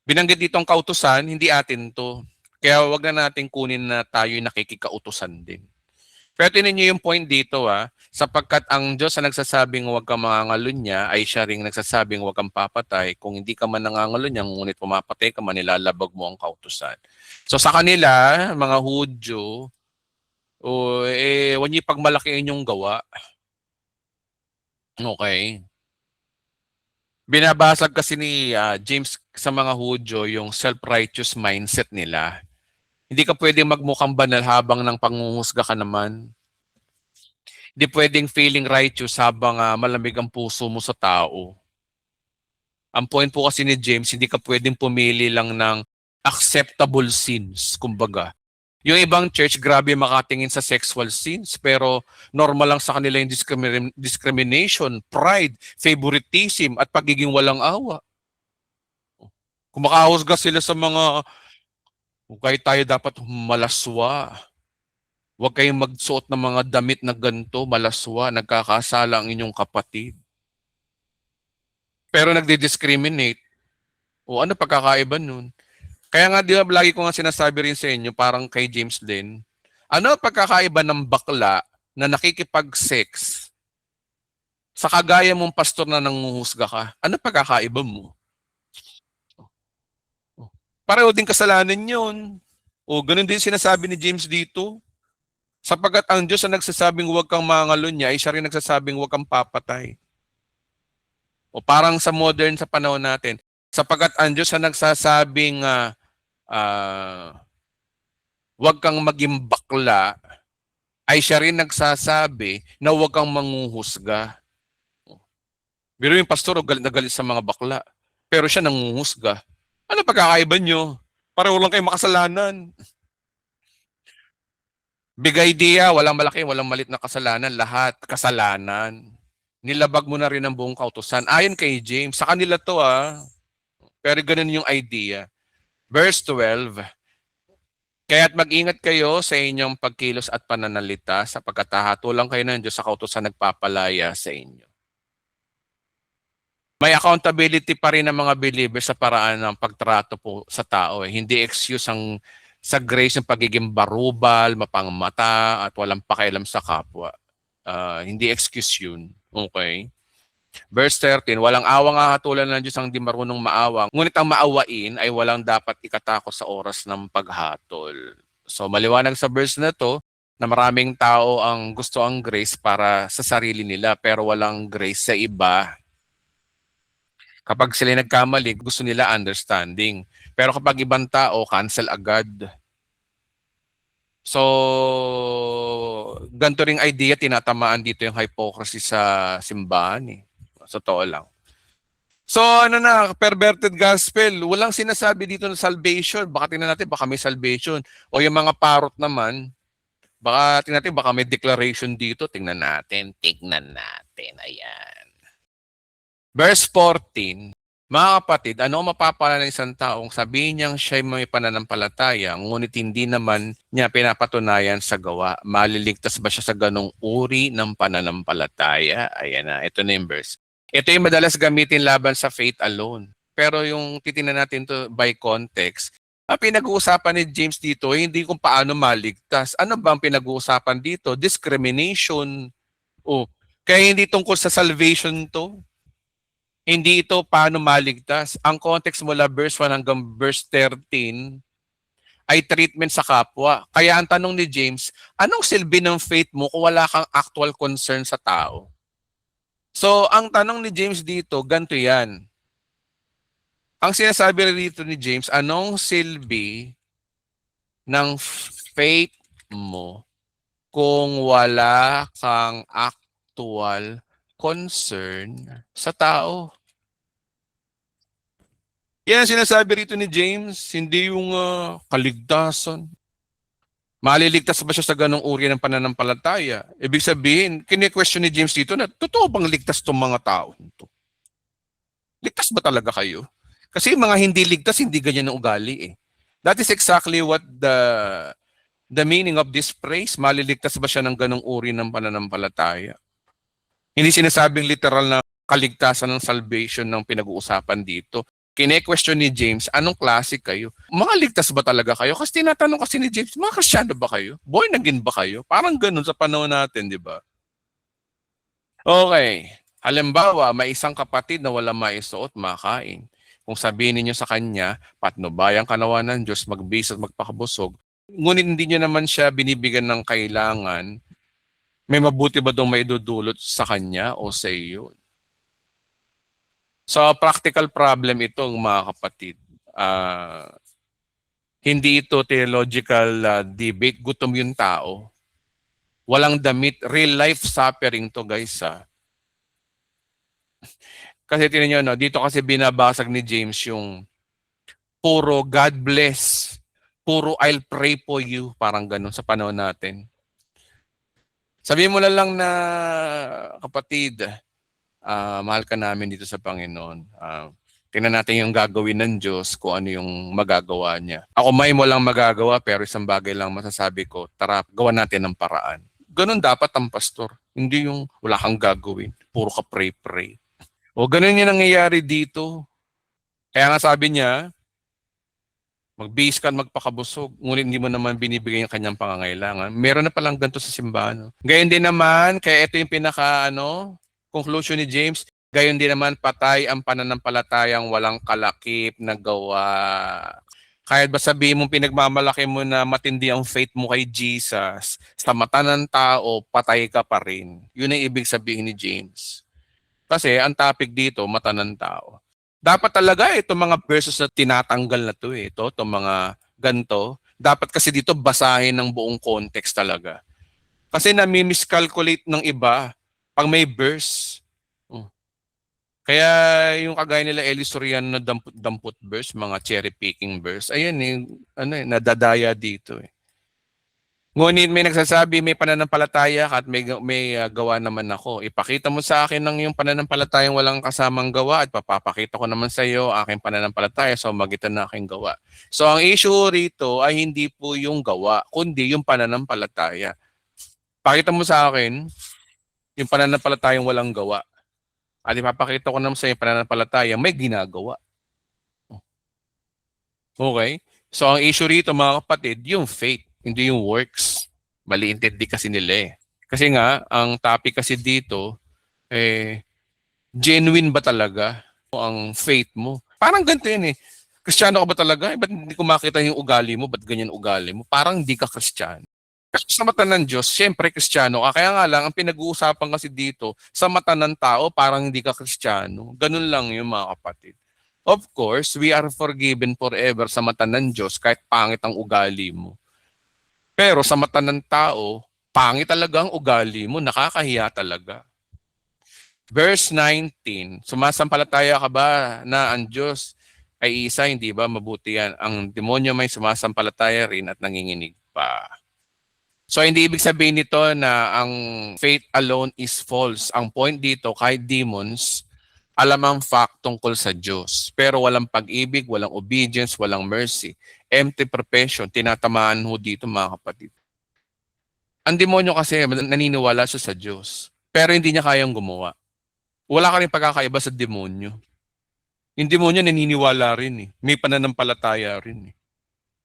Binanggit dito ang kautusan, hindi atin to. Kaya wag na natin kunin na tayo nakikikautusan din. Pero tinan niyo yung point dito sapagkat ang Diyos na nagsasabing huwag kang mangangalunya ay siya ring nagsasabing huwag kang papatay. Kung hindi ka man nangangalunya, ngunit pumapatay ka man, nilalabag mo ang kautusan. So sa kanila, mga Hudyo, huwag niyo pagmalakihin yung gawa. Okay. Binabasag kasi ni James sa mga Hudyo yung self-righteous mindset nila. Hindi ka pwedeng magmukhang banal habang nang panguhusga ka naman. Hindi pwedeng feeling righteous habang malamig ang puso mo sa tao. Ang point po kasi ni James, hindi ka pwedeng pumili lang ng acceptable sins, kumbaga. Yung ibang church, grabe makatingin sa sexual sins, pero normal lang sa kanila yung discrimination, pride, favoritism, at pagiging walang awa. Kumakahusga sila sa mga, kahit tayo dapat malaswa. Huwag kayong magsuot ng mga damit na ganito, malaswa, nagkakasala ang inyong kapatid. Pero nagdi-discriminate. O ano pagkakaiba nun? Kaya nga, di ba, lagi ko nga sinasabi rin sa inyo, parang kay James din, ano pagkakaiba ng bakla na nakikipag-sex sa kagaya mong pastor na nanguhusga ka? Ano pagkakaiba mo? Pareho din kasalanan yun. O ganun din sinasabi ni James dito. Sapagkat ang Diyos na nagsasabing huwag kang mangalunya ay siya rin nagsasabing huwag kang papatay. O parang sa modern sa panahon natin, sapagkat ang Diyos na nagsasabing huwag kang maging bakla, ay siya rin nagsasabi na huwag kang manguhusga. Pero yung pastor galit na galit sa mga bakla, pero siya nanguhusga. Ano pagkakaiba nyo? Pareho lang kayo makasalanan. Big idea, walang malaki, walang malit na kasalanan, lahat kasalanan. Nilabag mo na rin ang buong kautusan. Ayon kay James, sa kanila to pero ganun yung idea. Verse 12, kaya't mag-ingat kayo sa inyong pagkilos at pananalita sapagkat hahatulan kayo ng Diyos sa kautusan nagpapalaya sa inyo. May accountability pa rin ng mga believers sa paraan ng pagtrato po sa tao. Hindi excuse ang sa grace ng pagiging barubal, mapangmata, at walang pakialam sa kapwa. Hindi excuse yun. Okay? Verse 13, walang awang hahatulan ng Diyos ang di marunong maawa. Ngunit ang maawain ay walang dapat ikatakot sa oras ng paghatol. So maliwanag sa verse na to na maraming tao ang gusto ang grace para sa sarili nila pero walang grace sa iba. Kapag sila nagkamali, gusto nila understanding. Pero kapag ibang tao, cancel agad. So, ganito ring idea, tinatamaan dito yung hypocrisy sa simbahan eh. Sa totoo lang. So, ano na, perverted gospel. Walang sinasabi dito ng salvation. Baka tingnan natin, baka may salvation. O yung mga parot naman, baka tingnan natin, baka may declaration dito. Tingnan natin. Ayan. Verse 14. Mga kapatid, ano ang mapapala ng isang taong sabihin niyang siya'y may pananampalataya, ngunit hindi naman niya pinapatunayan sa gawa? Maliligtas ba siya sa ganong uri ng pananampalataya? Ayan na, ito na yung verse. Ito yung madalas gamitin laban sa faith alone. Pero yung titingnan natin to by context, ang pinag-uusapan ni James dito, hindi kung paano maligtas. Ano ba ang pinag-uusapan dito? Discrimination. Oh, kaya hindi tungkol sa salvation to. Hindi ito paano maligtas. Ang context mula verse 1 hanggang verse 13 ay treatment sa kapwa. Kaya ang tanong ni James, anong silbi ng faith mo kung wala kang actual concern sa tao? So, ang tanong ni James dito, ganito yan. Ang sinasabi dito ni James, anong silbi ng faith mo kung wala kang actual concern sa tao? Yan ang sinasabi rito ni James, hindi yung kaligtasan. Maliligtas ba siya sa ganong uri ng pananampalataya? Ibig sabihin, kine-question ni James dito na, totoo bang ligtas tong mga tao? Ligtas ba talaga kayo? Kasi mga hindi ligtas, hindi ganyan ang ugali eh. That is exactly what the meaning of this phrase. Maliligtas ba siya ng ganong uri ng pananampalataya? Hindi sinasabing literal na kaligtasan ng salvation ng pinag-uusapan dito. Kine-question ni James, anong klase kayo? Mga ligtas ba talaga kayo? Kasi tinatanong kasi ni James, mga Kristyano ba kayo? Born again ba kayo? Parang ganun sa panahon natin, di ba? Okay. Halimbawa, may isang kapatid na wala maisuot, makain. Kung sabihin niyo sa kanya, patnubayang kanawa ng Diyos, magbihis at magpakabusog, ngunit hindi niyo naman siya binibigyan ng kailangan, may mabuti ba itong maidudulot sa kanya o sa iyo? So, practical problem itong mga kapatid. Hindi ito theological debate. Gutom yung tao. Walang damit. Real life suffering to guys. Kasi tinan nyo, no, dito kasi binabasag ni James yung puro God bless. Puro I'll pray for you. Parang ganun sa panahon natin. Sabihin mo na lang na kapatid, mahal ka namin dito sa Panginoon. Tingnan natin yung gagawin ng Diyos kung ano yung magagawa niya. Ako may mo lang magagawa pero isang bagay lang masasabi ko, tara, gawa natin ng paraan. Ganun dapat ang pastor. Hindi yung wala kang gagawin. Puro ka pray-pray. O ganun yung nangyayari dito. Kaya nga sabi niya, magbihis ka at magpakabusog, ngunit hindi mo naman binibigay yung kanyang pangangailangan. Meron na palang ganito sa simbahan. Gayon din naman, kaya ito yung conclusion ni James, gayon din naman patay ang pananampalatayang walang kalakip na gawa. Kahit ba sabihin mong pinagmamalaki mo na matindi ang faith mo kay Jesus, sa mata ng tao, patay ka pa rin. Yun ang ibig sabihin ni James. Kasi ang topic dito, mata ng tao. Dapat talaga itong mga verses na tinatanggal na to eh. Itong mga ganto. Dapat kasi dito basahin ng buong context talaga. Kasi nami-miscalculate ng iba pag may verse. Kaya yung kagaya nila Eli Soriano na dampot verse, mga cherry picking verse, ayan nadadaya dito eh. Ngunit may nagsasabi, may pananampalataya ka at may gawa naman ako. Ipakita mo sa akin ng yung pananampalatayang walang kasamang gawa at papapakita ko naman sa iyo aking pananampalataya sa magitan na aking gawa. So ang issue rito ay hindi po yung gawa, kundi yung pananampalataya. Pakita mo sa akin yung pananampalatayang walang gawa. At ipapakita ko naman sa iyo yung pananampalataya may ginagawa. Okay? So ang issue rito mga kapatid, yung faith. Hindi yung works. Mali-intindi kasi nila eh. Kasi nga, ang topic kasi dito, genuine ba talaga ang faith mo? Parang ganito yun eh. Kristiyano ka ba talaga? Ba't hindi ko makita yung ugali mo? Ba't ganyan ugali mo? Parang hindi ka Kristiyano. Kasi sa mata ng Diyos, syempre Kristiyano ka. Kaya nga lang, ang pinag-uusapan kasi dito, sa mata ng tao, parang hindi ka Kristiyano. Ganun lang yung mga kapatid. Of course, we are forgiven forever sa mata ng Diyos kahit pangit ang ugali mo. Pero sa mata ng tao, pangit talaga ang ugali mo, nakakahiya talaga. Verse 19, sumasampalataya ka ba na ang Diyos ay isa, hindi ba? Mabuti yan. Ang demonyo may sumasampalataya rin at nanginginig pa. So hindi ibig sabihin nito na ang faith alone is false. Ang point dito, kahit demons, alam ang fact tungkol sa Diyos. Pero walang pag-ibig, walang obedience, walang mercy. Empty profession, tinatamaan ho dito mga kapatid. Ang demonyo kasi naniniwala siya sa Diyos. Pero hindi niya kayang gumawa. Wala ka rin pagkakaiba sa demonyo. Yung demonyo naniniwala rin eh. May pananampalataya rin eh.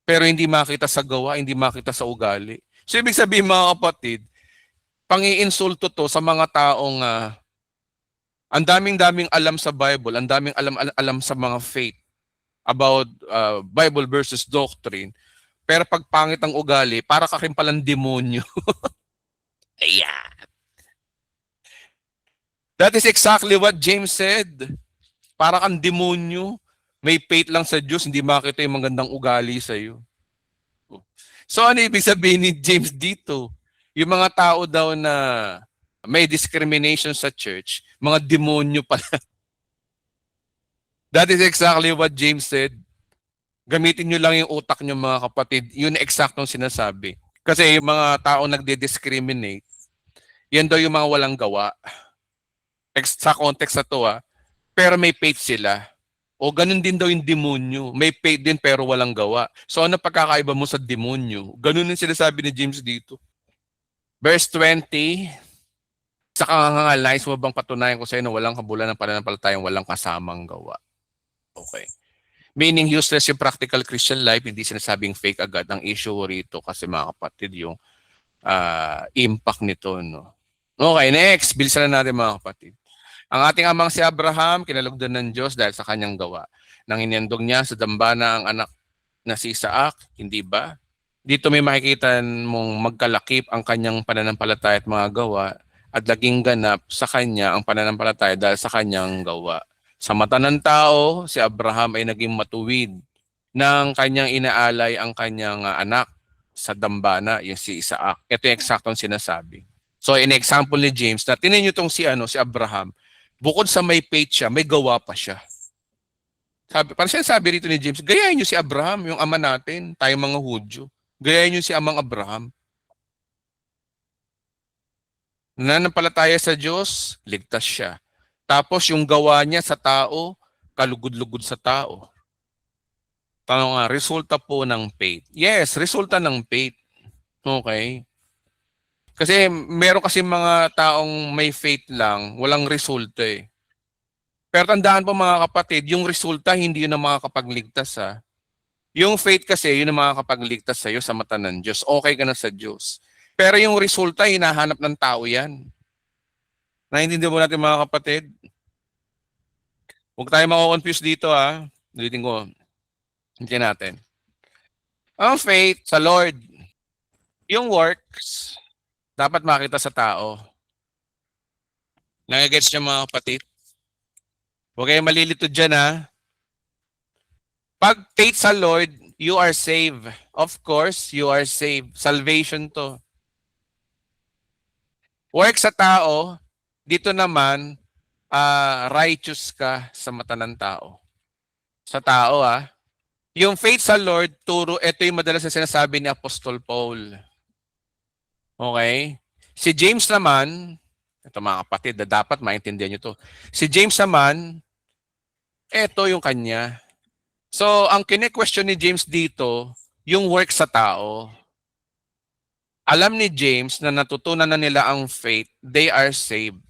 Pero hindi makita sa gawa, hindi makita sa ugali. So ibig sabihin mga kapatid, pang-iinsulto to sa mga taong ang daming-daming alam sa Bible, ang daming alam sa mga faith about Bible versus doctrine. Pero pag pangit ang ugali, para ka rin palang demonyo. Ayan. That is exactly what James said. Para kang demonyo, may faith lang sa Diyos, hindi makita yung magandang ugali sa iyo. So ano ibig sabihin ni James dito? Yung mga tao daw na may discrimination sa church, mga demonyo pala. That is exactly what James said. Gamitin nyo lang yung utak nyo mga kapatid. Yun eksaktong sinasabi. Kasi yung mga tao nagde-discriminate, yan daw yung mga walang gawa. Sa context na to pero may faith sila. O ganun din daw yung demonyo. May faith din pero walang gawa. So ano pagkakaiba mo sa demonyo? Ganun din sinasabi ni James dito. Verse 20, sa kangangalais mo bang patunayan ko sa iyo na walang kabulan ng pananampalatayang walang kasamang gawa? Okay. Meaning useless yung practical Christian life, hindi sinasabing fake agad. Ang issue rito kasi mga kapatid yung impact nito. No? Okay, next. Bilisan na natin mga kapatid. Ang ating amang si Abraham, kinalugdan ng Diyos dahil sa kanyang gawa. Nang iniyandog niya sa dambana ang anak na si Isaac, hindi ba? Dito may makikita mong magkalakip ang kanyang pananampalataya at mga gawa at laging ganap sa kanya ang pananampalataya dahil sa kanyang gawa. Sa mata ng tao, si Abraham ay naging matuwid nang kanyang inaalay ang kanyang anak sa dambana, yung si Isaac. Ito yung eksaktong sinasabi. So in example ni James, na tinan niyo itong si Abraham, bukod sa may faith siya, may gawa pa siya. Parang sinasabi rito ni James, gayahin niyo si Abraham, yung ama natin, tayong mga Hudyo. Gayahin niyo si amang Abraham. Nananampalataya sa Diyos, ligtas siya. Tapos yung gawa niya sa tao, kalugod-lugod sa tao. Tanong nga, resulta po ng faith. Yes, resulta ng faith. Okay. Kasi meron kasi mga taong may faith lang, walang resulta eh. Pero tandaan po mga kapatid, yung resulta hindi yun ang makakapagligtas ha. Yung faith kasi yun ang makakapagligtas sa iyo sa mata ng Diyos. Okay ka na sa Diyos. Pero yung resulta, hinahanap ng tao yan. Naintindihan mo natin mga kapatid? Huwag tayo mako-confuse dito ha. Ulitin ko. Hintiyan natin. Ang faith sa Lord, yung works, dapat makita sa tao. Nagigets niyo mga kapatid? Huwag kayong malilito dyan ha. Pag faith sa Lord, you are saved. Of course, you are saved. Salvation to. Work sa tao, dito naman, righteous ka sa mata ng tao. Sa tao Yung faith sa Lord, ito yung madalas na sinasabi ni Apostol Paul. Okay? Si James naman, ito mga kapatid, dapat maintindihan nyo to. Si James naman, ito yung kanya. So, ang kine-question ni James dito, yung work sa tao. Alam ni James na natutunan na nila ang faith, they are saved.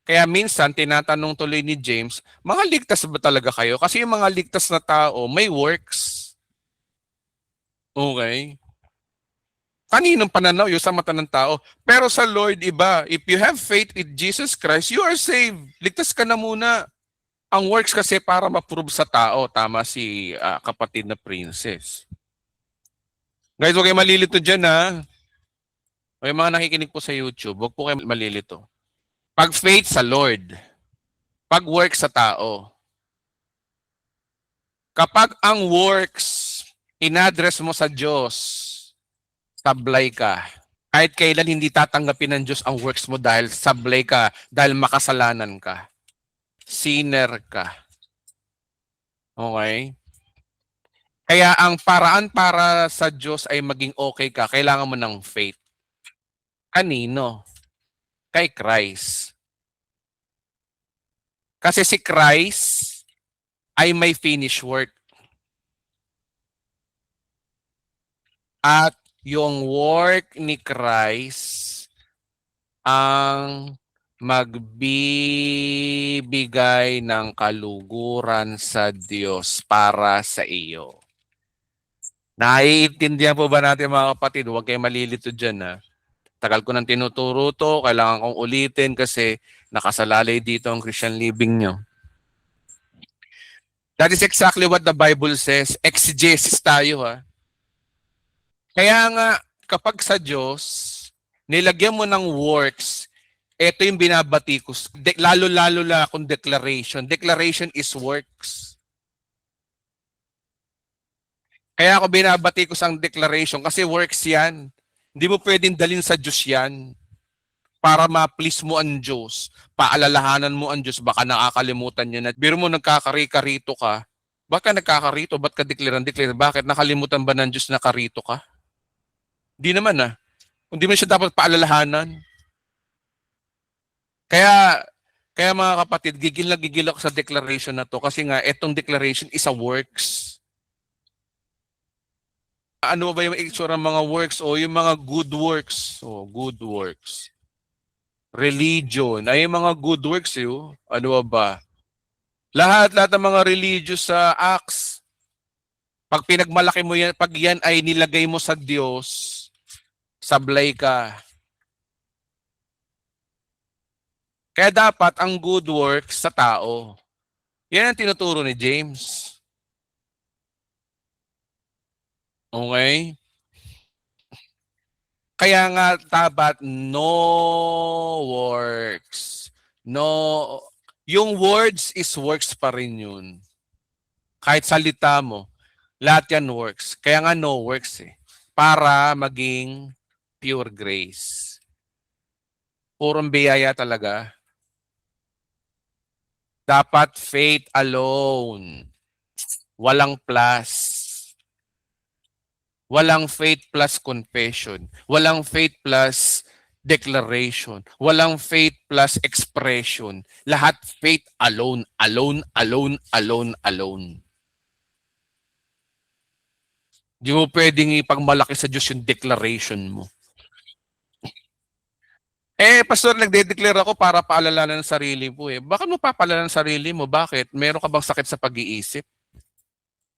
Kaya minsan, tinatanong tuloy ni James, mga ligtas ba talaga kayo? Kasi yung mga ligtas na tao, may works. Okay? Kaninong pananaw yun sa mata ng tao? Pero sa Lord, iba. If you have faith with Jesus Christ, you are saved. Ligtas ka na muna. Ang works kasi para ma-prove sa tao. Tama si kapatid na princess. Guys, huwag kayo malilito dyan O yung mga nakikinig po sa YouTube, huwag po kayo malilito. Pag faith sa Lord, pag work sa tao. Kapag ang works, inadress mo sa Diyos, sablay ka. Kahit kailan hindi tatanggapin ng Diyos ang works mo dahil sablay ka, dahil makasalanan ka. Sinner ka. Okay? Kaya ang paraan para sa Diyos ay maging okay ka, kailangan mo ng faith. Kanino? Kay Christ. Kasi si Christ ay may finished work. At yung work ni Christ ang magbibigay ng kaluguran sa Diyos para sa iyo. Naiintindihan po ba natin mga kapatid? Huwag kayong malilito dyan ha. Tagal ko nang tinuturo to, kailangan kong ulitin kasi nakasalalay dito ang Christian living nyo. That is exactly what the Bible says. Exegesis tayo ha. Kaya nga, kapag sa Diyos, nilagyan mo ng works, ito yung binabati ko. Lalo-lalo na kung declaration. Declaration is works. Kaya ako binabati ko sa declaration kasi works yan. Hindi mo pwedeng dalhin sa Diyos yan para ma-please mo ang Diyos. Paalalahanan mo ang Diyos, baka nakakalimutan niya na. Biro mo nagkakarito ka. Baka nagkakarito? Ba't ka declare? Bakit? Nakalimutan ba ng Diyos na karito ka? Di naman ah. Hindi mo siya dapat paalalahanan. Kaya mga kapatid, gigil ako sa declaration na to kasi nga etong declaration is a works. Ano ba yung itsura ng mga works o yung mga good works? Oh, good works. Religion. Ay yung mga good works yun. Ano ba? Lahat ng mga religious sa acts. Pag pinagmalaki mo yan, pag yan ay nilagay mo sa Diyos, sablay ka. Kaya dapat ang good works sa tao. Yan ang tinuturo ni James. Okay? Kaya nga dapat no works. No. Yung words is works pa rin yun. Kahit salita mo, lahat yan works. Kaya nga no works eh. Para maging pure grace. Purong biyaya talaga. Dapat faith alone. Walang plus. Walang faith plus confession. Walang faith plus declaration. Walang faith plus expression. Lahat faith alone, alone, alone, alone, alone. Di mo pwedeng ipagmalaki sa Diyos yung declaration mo. Pastor, nagde-declare ako para paalalanan ng sarili mo eh. Bakit mo papaalalanan ng sarili mo? Bakit? Meron ka bang sakit sa pag-iisip?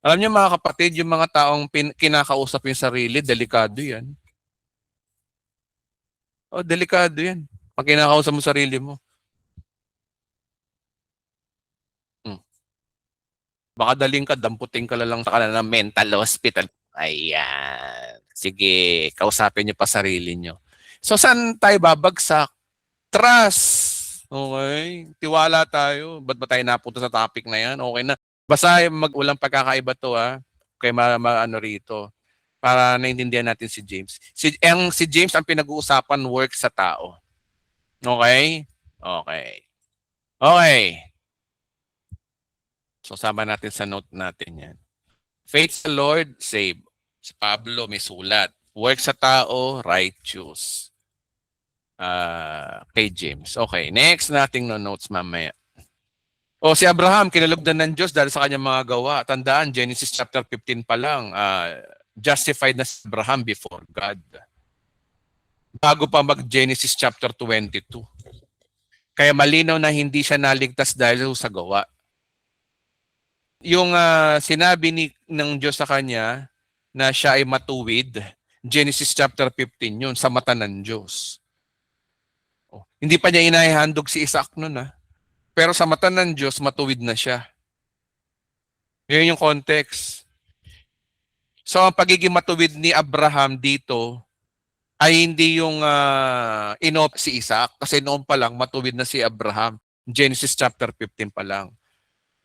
Alam niyo mga kapatid, yung mga taong kinakausap yung sarili, delikado yan. Oh, delikado yan. Pag kinakausap mo sarili mo. Baka daling ka, damputin ka lang sa kanila ng mental hospital. Ayan. Sige, kausapin niyo pa sarili niyo. So, saan tayo babagsak? Trust. Okay? Tiwala tayo. Ba't ba tayo napunta sa topic na yan? Okay na. Basta walang pagkakaiba to ha. Kaya ano rito. Para naintindihan natin si James. Si James ang pinag-uusapan work sa tao. Okay? Okay. Okay. So sama natin sa note natin yan. Faith sa Lord, save. Si Pablo may sulat. Work sa tao, righteous. Kay James. Okay. Next nating notes mamaya. O si Abraham, kinalugdan ng Diyos dahil sa kanyang mga gawa. Tandaan, Genesis chapter 15 pa lang, justified na si Abraham before God. Bago pa mag-Genesis chapter 22. Kaya malinaw na hindi siya naligtas dahil sa gawa. Yung sinabi ng Diyos sa kanya na siya ay matuwid, Genesis chapter 15 yun, sa mata ng Diyos. Hindi pa niya inahihandog si Isaac nun Pero sa mata ng Diyos, matuwid na siya. Yun yung context. So, ang pagiging matuwid ni Abraham dito ay hindi yung inop si Isaac. Kasi noon pa lang, matuwid na si Abraham. Genesis chapter 15 pa lang.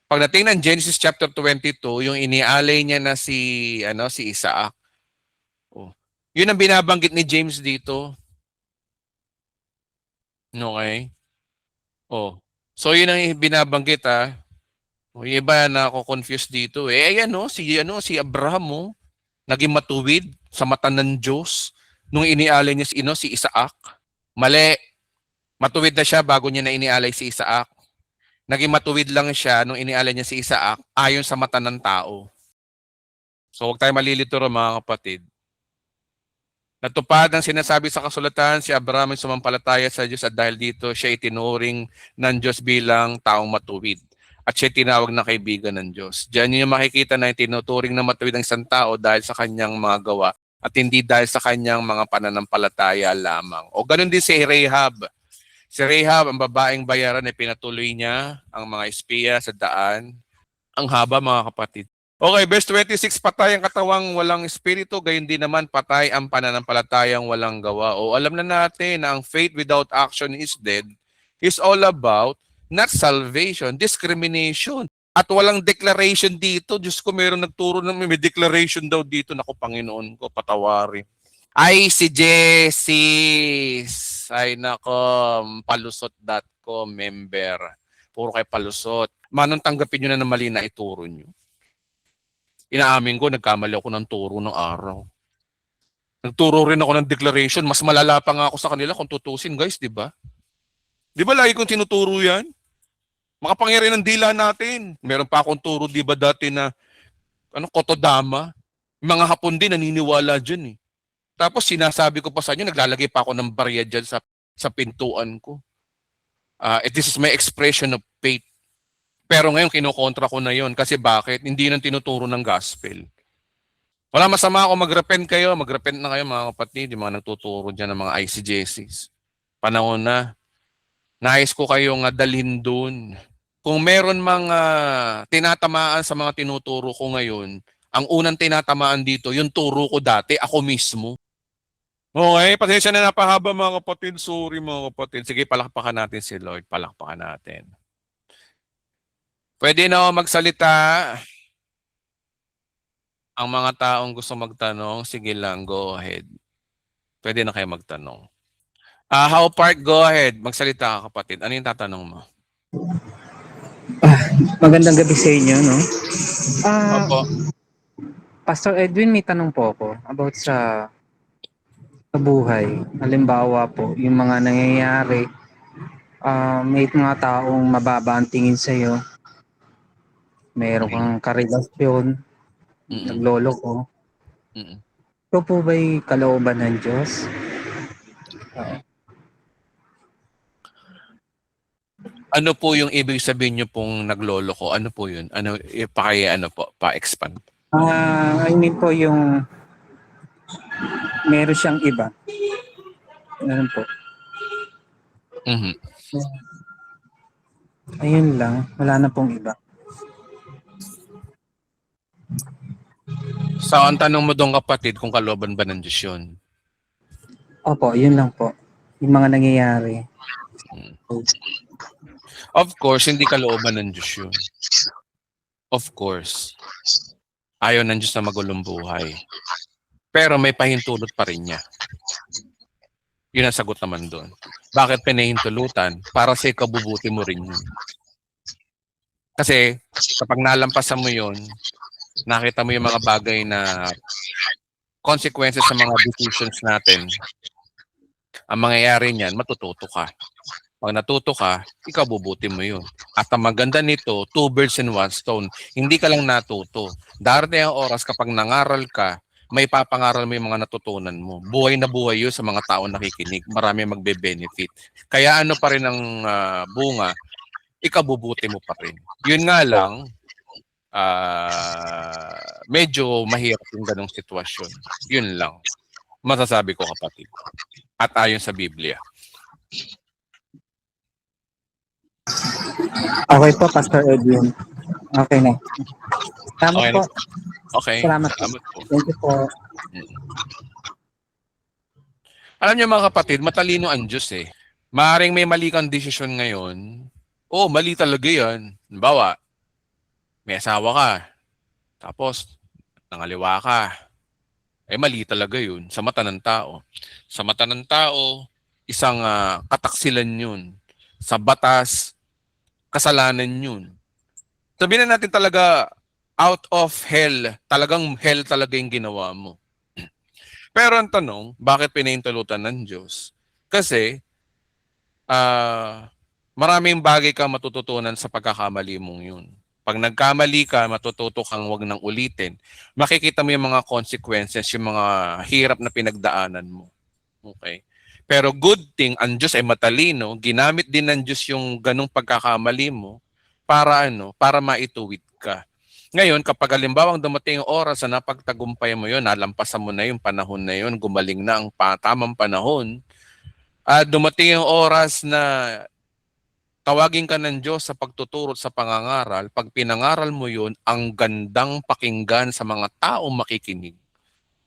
Pagdating ng Genesis chapter 22, yung inialay niya na si Isaac. Oh. Yun ang binabanggit ni James dito. Okay? Oh. So yun ang binabanggit O, yung iba na ako confused dito. Ayan si Abraham naging matuwid sa mata ng Diyos nung inialay niya si Isaac. Mali. Matuwid na siya bago niya na inialay si Isaac. Naging matuwid lang siya nung inialay niya si Isaac ayon sa mata ng tao. So huwag tayo malilito mga kapatid. Natupad ang sinasabi sa kasulatan, si Abraham ay sumampalataya sa Diyos at dahil dito siya itinuring ng Diyos bilang taong matuwid. At siya tinawag na kaibigan ng Diyos. Diyan yung makikita na tinuturing na matuwid ng isang tao dahil sa kanyang mga gawa at hindi dahil sa kanyang mga pananampalataya lamang. O ganun din si Rahab. Si Rahab, ang babaeng bayaran, ay pinatuloy niya ang mga espiya sa daan. Ang haba mga kapatid. Okay, verse 26, patay ang katawang walang espiritu, gayon din naman patay ang pananampalatayang walang gawa. O alam na natin na ang faith without action is dead is all about not salvation, discrimination. At walang declaration dito. Diyos ko, meron nagturo na may declaration daw dito. Naku, Panginoon ko, patawarin. Ay, si Jessis. Ay, nako, palusot.com member. Puro kay palusot. Manong tanggapin nyo na ng mali na ituro nyo. Inaamin ko, nagkamali ako ng turo ng araw. Nagturo rin ako ng declaration. Mas malala pa nga ako sa kanila kung tutusin, guys, di ba? Di ba lagi kong tinuturo yan? Makapangyarihan ng dila natin. Meron pa akong turo, di ba, dati na Kotodama. Mga Hapon din naniniwala dyan eh. Tapos sinasabi ko pa sa inyo, naglalagay pa ako ng barya dyan sa pintuan ko. This is my expression of faith. Pero ngayon, kinokontra ko na yon. Kasi bakit? Hindi nang tinuturo ng gospel. Wala masama ako mag-repent kayo. Mag-repent na kayo mga kapatid. Yung mga nagtuturo dyan ng mga ICJCs. Panahon na. Nais ko kayong dalhin dun. Kung meron mga tinatamaan sa mga tinuturo ko ngayon, ang unang tinatamaan dito, yung turo ko dati, ako mismo. Okay, pasensya na napahaba mga kapatid. Sorry mga kapatid. Sige, palakpakan natin si Lord. Palakpakan natin. Pwede na magsalita. Ang mga taong gusto magtanong, sige lang, go ahead. Pwede na kayo magtanong. How Park, go ahead. Magsalita ka kapatid. Ano yung tatanong mo? Magandang gabi sa inyo, no? Opo. Pastor Edwin, may tanong po ako about sa buhay. Halimbawa po, yung mga nangyayari, may mga taong mababa ang tingin sa'yo. Meron kang karelasyon, naglolo ko. Ito po ba'y kalooban ng Diyos? Ano po yung ibig sabihin nyo pong naglolo ko? Ano po yun? Pa-expand. I mean po yung meron siyang iba. Ano po? Ayun lang. Wala na pong iba. So, ang tanong mo doon kapatid, kung kalooban ba ng Diyos yun? Opo, yun lang po. Yung mga nangyayari. Of course, hindi kalooban ng Diyos yun. Of course. Ayaw ng Diyos na magulong buhay. Pero may pahintulot pa rin niya. Yun ang sagot naman doon. Bakit pinahintulutan? Para sa ikabubuti mo rin yun. Kasi kapag nalampasan mo yun, nakita mo yung mga bagay na consequences sa mga decisions natin, ang mangyayari niyan, matututo ka. Pag natuto ka, ikaw bubuti mo yun. At ang maganda nito, 2 birds in 1 stone. Hindi ka lang natuto. Darating ang oras kapag nangaral ka, may papangaral mo yung mga natutunan mo. Buhay na buhay yun sa mga tao nakikinig. Marami magbe-benefit. Kaya ano pa rin ang bunga, ikaw bubuti mo pa rin. Yun nga lang, medyo mahirap yung ganong sitwasyon. Yun lang. Masasabi ko kapatid. At ayon sa Biblia. Okay po, Pastor Edwin. Okay na. Salamat Okay po. Okay. Salamat po. Salamat po. Thank you po. Alam niyo mga kapatid, matalino ang Diyos eh. Maaring may mali kang desisyon ngayon. Oo, mali talaga yan. Halimbawa, may asawa ka. Tapos, nangaliwa ka. Eh, mali talaga yun sa mata ng tao. Sa mata ng tao, isang kataksilan yun. Sa batas, kasalanan yun. Sabihin na natin talaga, out of hell, talagang hell talaga yung ginawa mo. Pero ang tanong, bakit pinahintulutan ng Diyos? Kasi, maraming bagay kang matututunan sa pagkakamali mong yun. Pag nagkamali ka, matututo kang wag nang ulitin. Makikita mo yung mga consequences, yung mga hirap na pinagdaanan mo. Okay? Pero good thing, ang Diyos ay matalino, ginamit din ng Diyos yung ganong pagkakamali mo para para maituwid ka. Ngayon, kapag halimbawa dumating yung oras na napagtagumpay mo yun, nalampasan mo na yung panahon na yun, gumaling na ang tamang panahon, dumating yung oras na tawagin ka ng Diyos sa pagtuturo sa pangangaral. Pag pinangaral mo yun, ang gandang pakinggan sa mga taong makikinig.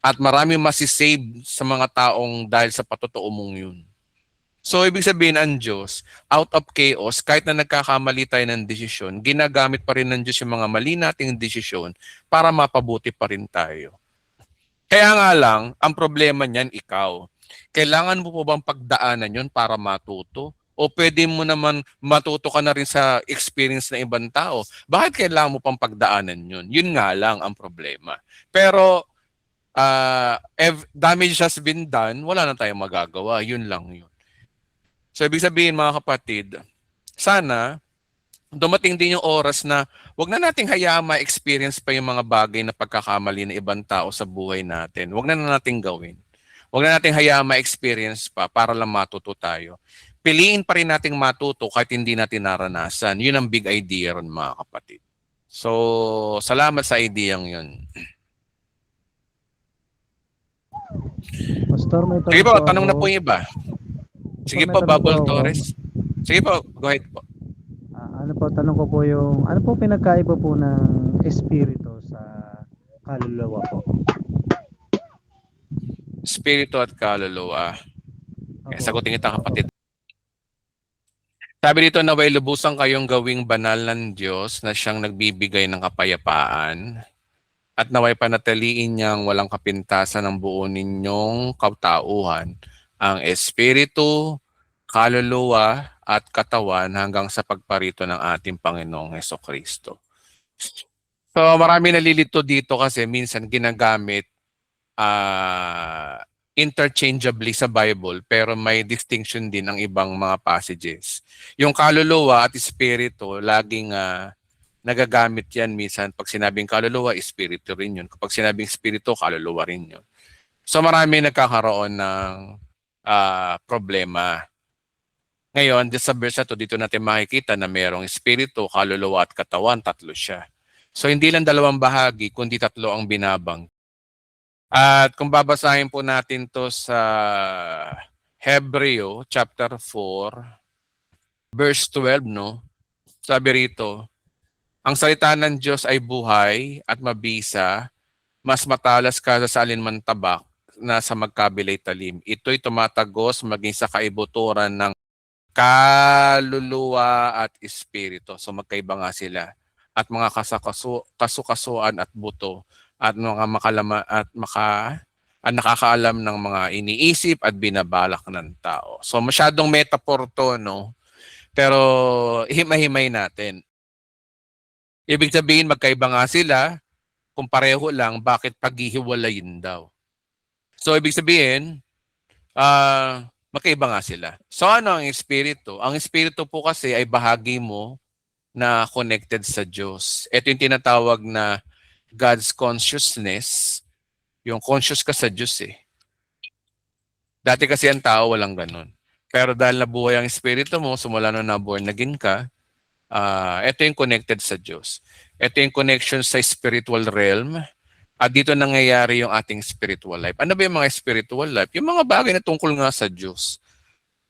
At marami masisave sa mga taong dahil sa patotoo mong yun. So, ibig sabihin ang Diyos, out of chaos, kahit na nagkakamali tayo ng desisyon, ginagamit pa rin ng Diyos yung mga mali nating desisyon para mapabuti pa rin tayo. Kaya nga lang, ang problema niyan ikaw. Kailangan mo po bang pagdaanan yun para matuto? O pwede mo naman matuto ka na rin sa experience ng ibang tao? Bakit kailangan mo pang pagdaanan yun? Yun nga lang ang problema. Pero, damage has been done, wala na tayong magagawa. Yun lang yun. So, ibig sabihin mga kapatid, sana dumating din yung oras na wag na nating hayaan ma-experience pa yung mga bagay na pagkakamali ng ibang tao sa buhay natin. Wag na nating gawin. Wag na nating hayaan ma-experience pa para lang matuto tayo. Piliin pa rin nating matuto kahit hindi natin naranasan. Yun ang big idea ron mga kapatid. So, salamat sa ideyang yun. Pastor, may Sige po, tanong na ako. po yung iba. Sige May po, tanong Bubble po ako. Torres. Sige po, go ahead po. Tanong ko po yung, ano po pinagkaiba po ng espiritu sa kaluluwa po? Espiritu at kaluluwa. Opo. Sagutin kita kapatid. Sabi dito, naway lubusan kayong gawing banal ng Diyos na siyang nagbibigay ng kapayapaan at naway panatiliin niyang walang kapintasan ng buo ninyong katauhan, ang espiritu, kaluluwa at katawan hanggang sa pagparito ng ating Panginoong Hesukristo. So marami nalilito dito kasi minsan ginagamit interchangeably sa Bible pero may distinction din ang ibang mga passages. Yung kaluluwa at espiritu, laging nagagamit yan minsan. Pag sinabing kaluluwa, espiritu rin yun. Kapag sinabing espiritu, kaluluwa rin yun. So marami nagkakaroon ng problema. Ngayon, sa verse na to, dito natin makikita na mayroong espiritu, kaluluwa at katawan, tatlo siya. So hindi lang dalawang bahagi, kundi tatlo ang binabang. At kung babasahin po natin to sa Hebreo chapter 4, verse 12, no? Sabi rito, ang salita ng Diyos ay buhay at mabisa, mas matalas kaysa sa alinman tabak na sa magkabilay talim. Ito'y tumatagos maging sa kaibuturan ng kaluluwa at espiritu. So magkaiba nga sila. At mga kasukasuan at buto at mga nakakaalam ng mga iniisip at binabalak ng tao. So masyadong metaphor to, no? Pero himay-himay natin. Ibig sabihin magkaiba nga sila, kung pareho lang, bakit paghihiwalayin daw? So ibig sabihin, magkaiba nga sila. So ano ang espiritu? Ang espiritu po kasi ay bahagi mo na connected sa Diyos. Ito yung tinatawag na God's consciousness. Yung conscious ka sa Diyos eh. Dati kasi ang tao walang ganun. Pero dahil nabuhay ang espiritu mo, sumula nung naborn again ka, ito yung connected sa Diyos. Ito yung connection sa spiritual realm. At dito nangyayari yung ating spiritual life. Ano ba yung mga spiritual life? Yung mga bagay na tungkol nga sa Diyos.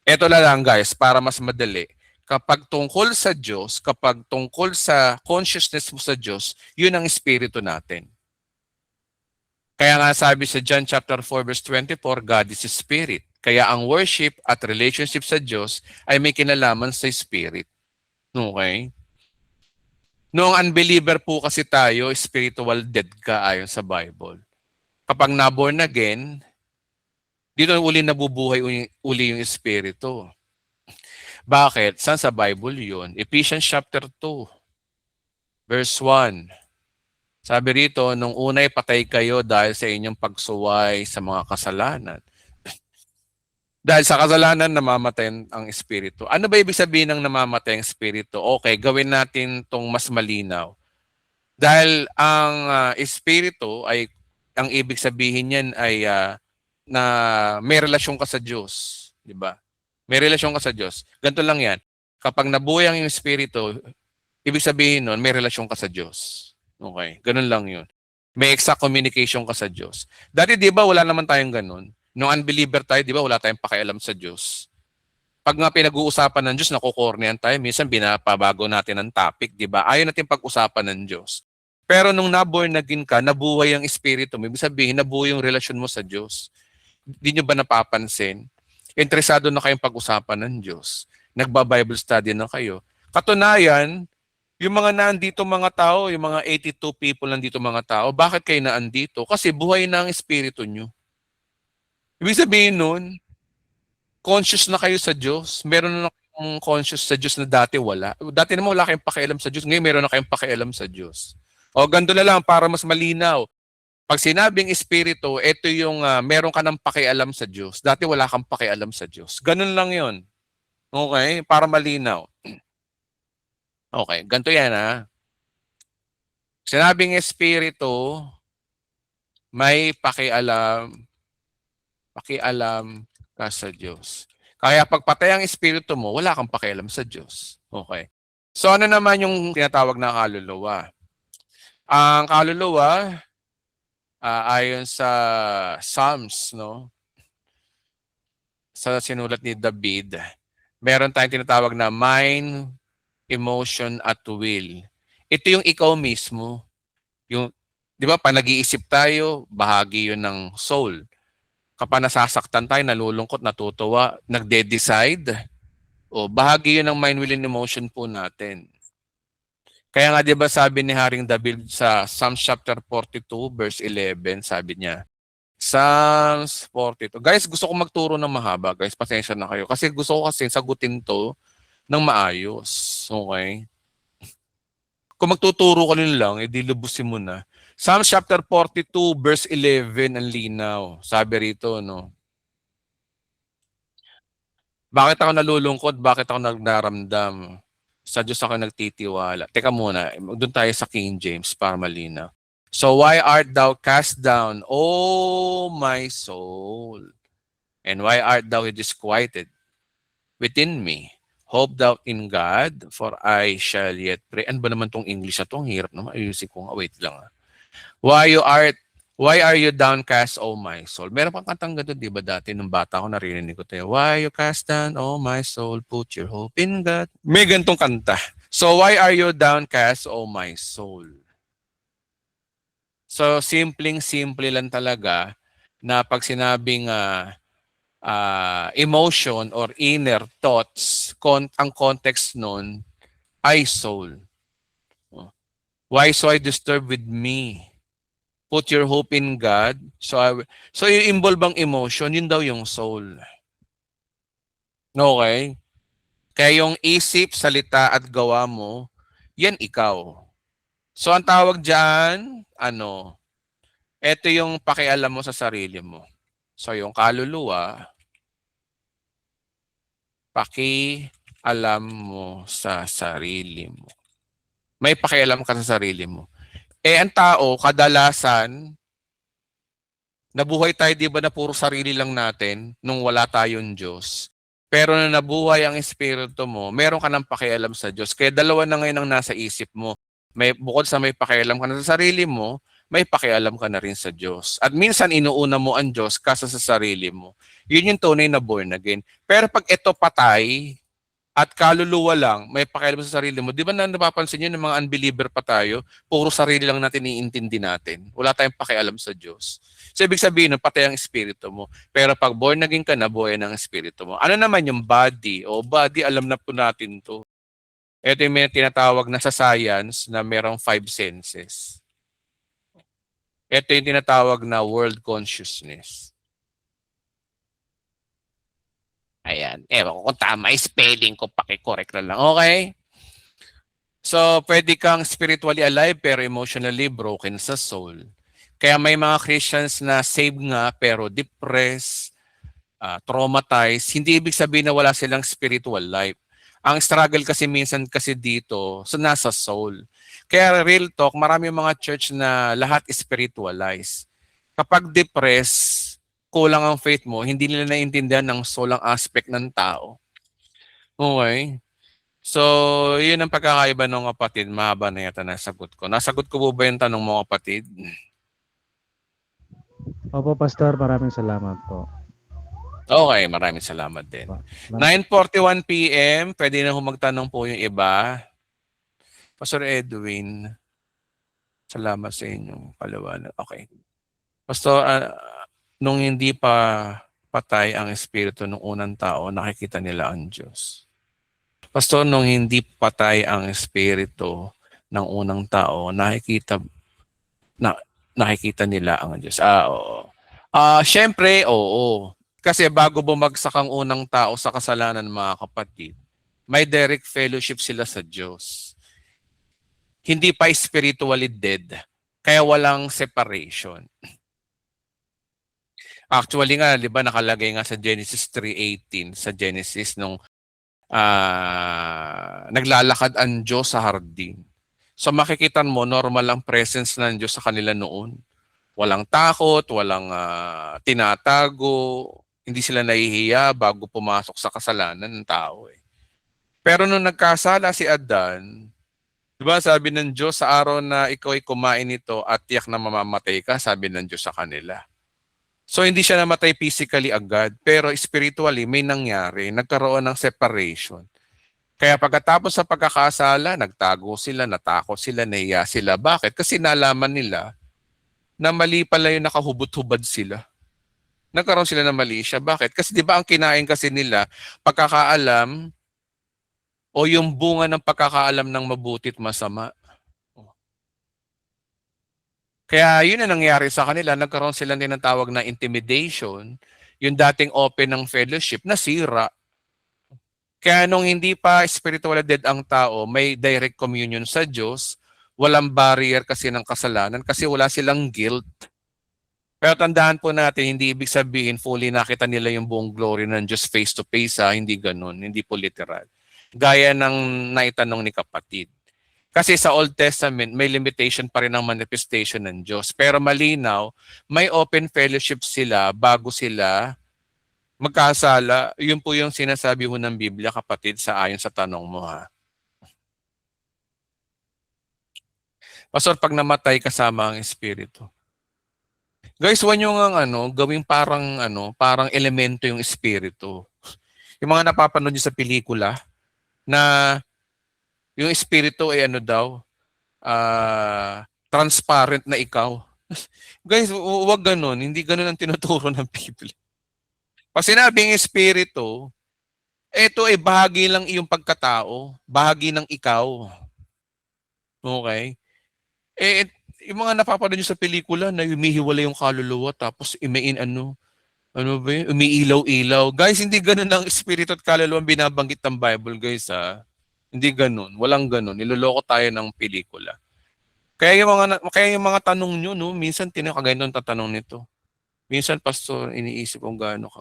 Ito na lang guys, para mas madali. Kapag tungkol sa Diyos, kapag tungkol sa consciousness mo sa Diyos, yun ang espiritu natin. Kaya nga sabi sa John chapter 4 verse 24, God is a spirit. Kaya ang worship at relationship sa Diyos ay may kinalaman sa Spirit. Okay? Noong unbeliever po kasi tayo, spiritual dead ka ayon sa Bible. Kapag na-born again, dito uli nabubuhay uli yung Espiritu. Bakit? Saan sa Bible yun? Ephesians chapter 2, verse 1. Sabi rito, nung unay patay kayo dahil sa inyong pagsuway sa mga kasalanan. Dahil sa kasalanan, namamatay ang Espiritu. Ano ba ibig sabihin ng namamatay ang Espiritu? Okay, gawin natin itong mas malinaw. Dahil ang Espiritu ay, ang ibig sabihin niyan ay na may relasyon ka sa Diyos. Di ba? May relasyon ka sa Diyos. Ganito lang yan. Kapag nabuhay ang Espiritu, ibig sabihin nun, may relasyon ka sa Diyos. Okay, ganun lang yun. May exact communication ka sa Diyos. Dati di ba wala naman tayong ganun? Nung unbeliever tayo, di ba wala tayong pakialam sa Diyos? Pag nga pinag-uusapan ng Diyos, nakukornean tayo. Minsan binapabago natin ang topic, di ba? Ayaw natin pag-usapan ng Diyos. Pero nung naborn again ka, nabuhay ang Espiritu mo. Ibig sabihin, nabuhay yung relasyon mo sa Diyos. Di nyo ba napapansin? Interesado na kayong pag-usapan ng Diyos. Nagba-Bible study na kayo. Katunayan, yung mga naandito mga tao, yung mga 82 people nandito mga tao, bakit kayo naandito? Kasi buhay na ang Espiritu nyo. Ibig sabihin nun, conscious na kayo sa Diyos. Meron na kayong conscious sa Diyos na dati wala. Dati naman wala kayong pakialam sa Diyos. Ngayon meron na kayong pakialam sa Diyos. O ganito na lang para mas malinaw. Pag sinabing Espiritu, ito yung meron ka ng pakialam sa Diyos. Dati wala kang pakialam sa Diyos. Ganun lang yon. Okay? Para malinaw. Okay, ganito yan Sinabing Espiritu, may pakialam ka sa Diyos. Kaya pag patay ang Espiritu mo, wala kang pakialam sa Diyos. Okay. So ano naman yung tinatawag na kaluluwa? Ang kaluluwa, ayon sa Psalms, no? Sa sinulat ni David, meron tayong tinatawag na mind, emotion at will. Ito yung ikaw mismo. Yung, di ba, pag nag-iisip tayo, bahagi yun ng soul. Kapag nasasaktan tayo, nalulungkot, natutuwa, nagde-decide, bahagi yun ng mind, will, and emotion po natin. Kaya nga, di ba, sabi ni Haring David sa Psalms chapter 42, verse 11, sabi niya, Psalms 42. Guys, gusto ko magturo ng mahaba. Guys, pasensya na kayo. Kasi gusto ko kasi sagutin to ng maayos. Okay? Kung magtuturo ka lang, edi lubusin mo na. Psalm chapter 42, verse 11, ang linaw. Sabi rito, no? Bakit ako nalulungkot? Bakit ako nagdaramdam? Sa Diyos ako nagtitiwala. Teka muna, doon tayo sa King James para malinaw. So why art thou cast down, O my soul? And why art thou disquieted within me? Hope thou in God, for I shall yet pray. Ano ba naman tong English na to? Ang hirap naman. Ayusin ko. Wait lang. Why are you downcast, O my soul? Meron pang kantang ganito, di ba dati? Nung bata ako, narinig ko tayo. Why you cast down, O my soul? Put your hope in God. May gantong kanta. So why are you downcast, O my soul? So simpleng-simple lang talaga na pag sinabing emotion or inner thoughts, ang context nun ay soul. Why so I disturb with me? Put your hope in God. So yung involve ang emotion, yun daw yung soul. Okay? Kaya yung isip, salita at gawa mo, yan ikaw. So ang tawag dyan, ito yung pakialam mo sa sarili mo. So yung kaluluwa, pakialam mo sa sarili mo. May pakialam ka sa sarili mo. Ang tao, kadalasan, nabuhay tayo, di ba, na puro sarili lang natin nung wala tayong Diyos. Pero na nabuhay ang Espiritu mo, meron ka ng pakialam sa Diyos. Kaya dalawa na ngayon ang nasa isip mo. Bukod sa may pakialam ka na sa sarili mo, may pakialam ka na rin sa Diyos. At minsan inuuna mo ang Diyos kaysa sa sarili mo. Yun yung tunay na born again. Pero pag ito patay, at kaluluwa lang, may pakialam sa sarili mo. Di ba napapansin nyo ng mga unbeliever pa tayo, puro sarili lang natin iintindi natin. Wala tayong pakialam sa Diyos. So, ibig sabihin, patay ang espiritu mo. Pero pag born again ka na, buhay ng espiritu mo. Ano naman yung body? O body, alam na po natin to. Ito yung may tinatawag na sa science na merong 5 senses. Ito yung tinatawag na world consciousness. Ayan. Ewan ko kung tama yung spelling ko, pakicorrect na lang. Okay? So, pwede kang spiritually alive pero emotionally broken sa soul. Kaya may mga Christians na saved nga pero depressed, traumatized. Hindi ibig sabihin na wala silang spiritual life. Ang struggle kasi minsan kasi dito, so nasa soul. Kaya real talk, marami mga church na lahat spiritualized. Kapag depressed, kulang ang faith mo, hindi nila naiintindihan ng soul ang aspect ng tao. Okay? So, yun ang pagkakaiba ng kapatid. Mahaba na yata nasagot ko. Nasagot ko po ba yung tanong mo, kapatid? Opo, Pastor, maraming salamat po. Okay, maraming salamat din. 9:41 p.m. Pwede na magtanong po yung iba. Pastor Edwin, salamat sa inyong paliwanag. Okay. Pastor, nung hindi pa patay ang espiritu ng unang tao, nakikita nila ang Diyos. Pastor, nung hindi patay ang espiritu ng unang tao, nakikita nila ang Diyos. Oo. Syempre, oo. Kasi bago bumagsak ang unang tao sa kasalanan, mga kapatid, may direct fellowship sila sa Diyos. Hindi pa spiritually dead, kaya walang separation. Actually nga, di ba nakalagay nga sa Genesis 3:18, sa Genesis nung naglalakad ang Diyos sa hardin. So makikita mo, normal ang presence ng Diyos sa kanila noon. Walang takot, walang tinatago, hindi sila nahihiya bago pumasok sa kasalanan ng tao. Pero nung nagkasala si Adan, di ba sabi ng Diyos, sa araw na ikaw ay kumain nito at tiyak na mamamatay ka, sabi ng Diyos sa kanila. So hindi siya namatay physically agad, pero spiritually may nangyari, nagkaroon ng separation. Kaya pagkatapos sa pagkakasala, nagtago sila, natakot sila, nahiya sila. Bakit? Kasi nalaman nila na mali pala yung nakahubot-hubad sila. Nagkaroon sila ng mali siya. Bakit? Kasi di ba ang kinain kasi nila, pagkakaalam o yung bunga ng pagkakaalam ng mabuti at masama. Kaya yun ang nangyari sa kanila. Nagkaroon sila din ng tawag na intimidation. Yung dating open ng fellowship, nasira. Kaya nung hindi pa spiritually dead ang tao, may direct communion sa Diyos. Walang barrier kasi ng kasalanan kasi wala silang guilt. Pero tandaan po natin, hindi ibig sabihin fully nakita nila yung buong glory ng Diyos face to face. Hindi ganun, hindi po literal. Gaya ng naitanong ni kapatid. Kasi sa Old Testament, may limitation pa rin ang manifestation ng Diyos. Pero malinaw, may open fellowship sila bago sila magkasala. Yun po yung sinasabi mo ng Biblia, kapatid, sa ayon sa tanong mo. Pastor, pag namatay kasama ang Espiritu. Guys, huwag nyo nga gawing parang elemento yung Espiritu. Yung mga napapanood nyo sa pelikula, na yung Espiritu ay transparent na ikaw. Guys, huwag ganun. Hindi ganun ang tinuturo ng Biblia. Pag sinabing Espiritu, ito ay bahagi lang iyong pagkatao. Bahagi ng ikaw. Okay? Yung mga napapanood nyo sa pelikula na humihiwalay yung kaluluwa tapos umiilaw-ilaw. Guys, hindi ganun ang espiritu at kaluluwa ang binabanggit ng Bible, guys. Hindi ganun. Walang ganun. Niloloko tayo ng pelikula. Kaya yung mga tanong nyo, no, minsan tinakagay nung tatanong nito. Minsan, Pastor, iniisip kung gaano ka.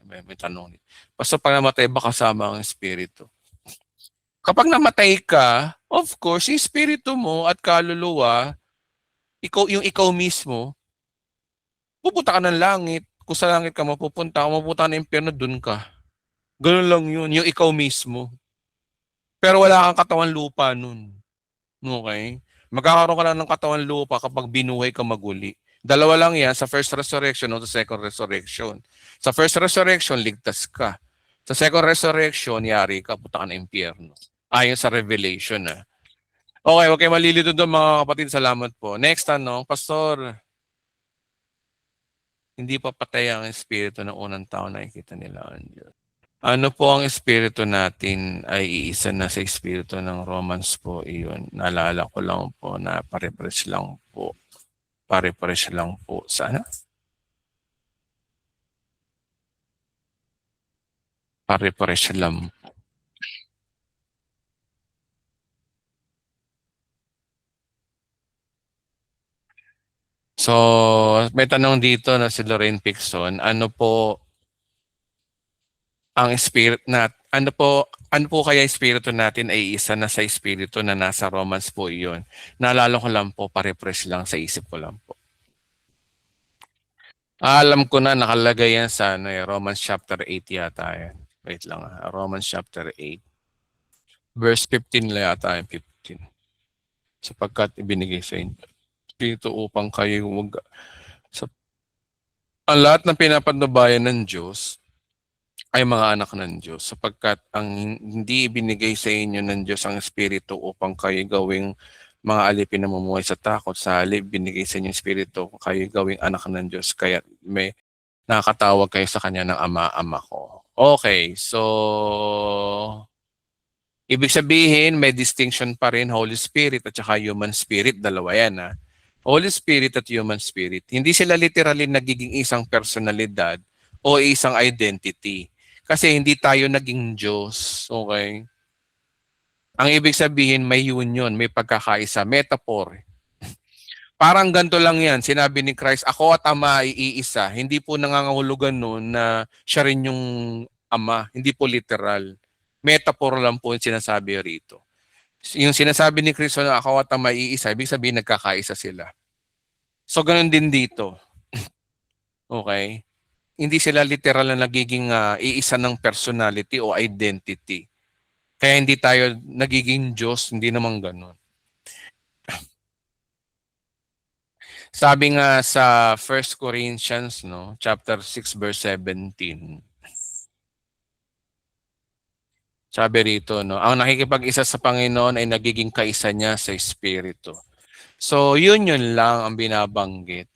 May tanong nito. Pastor, pag namatay ba kasama ang espiritu? Kapag namatay ka, of course, yung espiritu mo at kaluluwa, yung ikaw mismo, pupunta ka ng langit. Kung sa langit ka mapupunta ka ng impyerno, dun ka. Ganun lang yun, yung ikaw mismo. Pero wala kang katawan lupa nun. Okay? Magkakaroon ka lang ng katawan lupa kapag binuhay ka maguli. Dalawa lang yan, sa first resurrection o sa second resurrection. Sa first resurrection, ligtas ka. Sa second resurrection, yari ka, punta ka na impyerno. Ayon sa Revelation. Okay, okay, malilito doon mga kapatid. Salamat po. Next tanong, Pastor. Hindi pa patay ang espiritu ng unang tao na nakikita nila ang Diyos. Ano po ang espiritu natin ay iisa na sa espiritu ng Romans po iyon. Naalala ko lang po na pare-pares lang po. Pare-pares lang po. Sana? Pare-pares lang. So, may tanong dito na si Lorraine Pixon. Ano po ang spirit ano po kaya espiritu natin ay isa na sa espiritu na nasa Romans po iyon. Naalala ko lang po, pare-fresh lang sa isip ko lang po. Alam ko na nakalagay yan sa Romans chapter 8 yata yan. Wait lang Romans chapter 8. Verse 15 lang yata yung 15. Sapagkat ibinigay sa inyo espiritu upang kayo ang lahat ng pinapatnubayan ng Diyos ay mga anak ng Diyos sapagkat ang hindi ibinigay sa inyo ng Diyos ang Espiritu upang kayo gawing mga alipin na mamumuhay sa takot. Sa halip, binigay sa inyo yung Espiritu kayo gawing anak ng Diyos. Kaya may nakakatawag kayo sa Kanya ng Ama ko. Okay, so ibig sabihin may distinction pa rin Holy Spirit at saka human spirit. Dalawa yan Holy Spirit at human spirit. Hindi sila literally nagiging isang personalidad o isang identity. Kasi hindi tayo naging Diyos. Okay? Ang ibig sabihin, may union, may pagkakaisa, metaphor. Parang ganito lang yan. Sinabi ni Christ, ako at Ama ay iisa. Hindi po nangangahulugan noon na siya rin yung Ama. Hindi po literal. Metaphor lang po yung sinasabi rito. Yung sinasabi ni Kristo na ako at Ama ay iisa, ibig sabihin nagkakaisa sila. So, ganun din dito. Okay? Hindi sila literal na nagiging iisa ng personality o identity. Kaya hindi tayo nagiging Diyos, hindi naman ganun. Sabi nga sa 1 Corinthians, chapter 6, verse 17. Sabi rito, ang nakikipag-isa sa Panginoon ay nagiging kaisa niya sa Espiritu. So, yun lang ang binabanggit.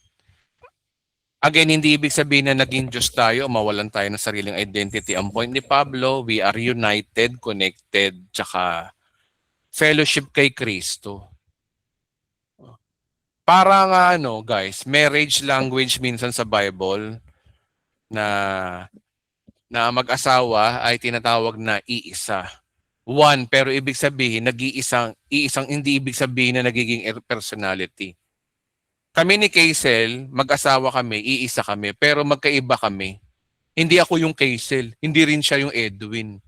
Again, hindi ibig sabihin na naging Diyos tayo o mawalan tayo ng sariling identity. Ang point ni Pablo, we are united, connected, tsaka fellowship kay Kristo. Parang guys, marriage language minsan sa Bible na mag-asawa ay tinatawag na iisa. One, pero ibig sabihin, iisang hindi ibig sabihin na nagiging personality. Kami ni Kaisel, mag-asawa kami, iisa kami, pero magkaiba kami. Hindi ako yung Kaisel, hindi rin siya yung Edwin.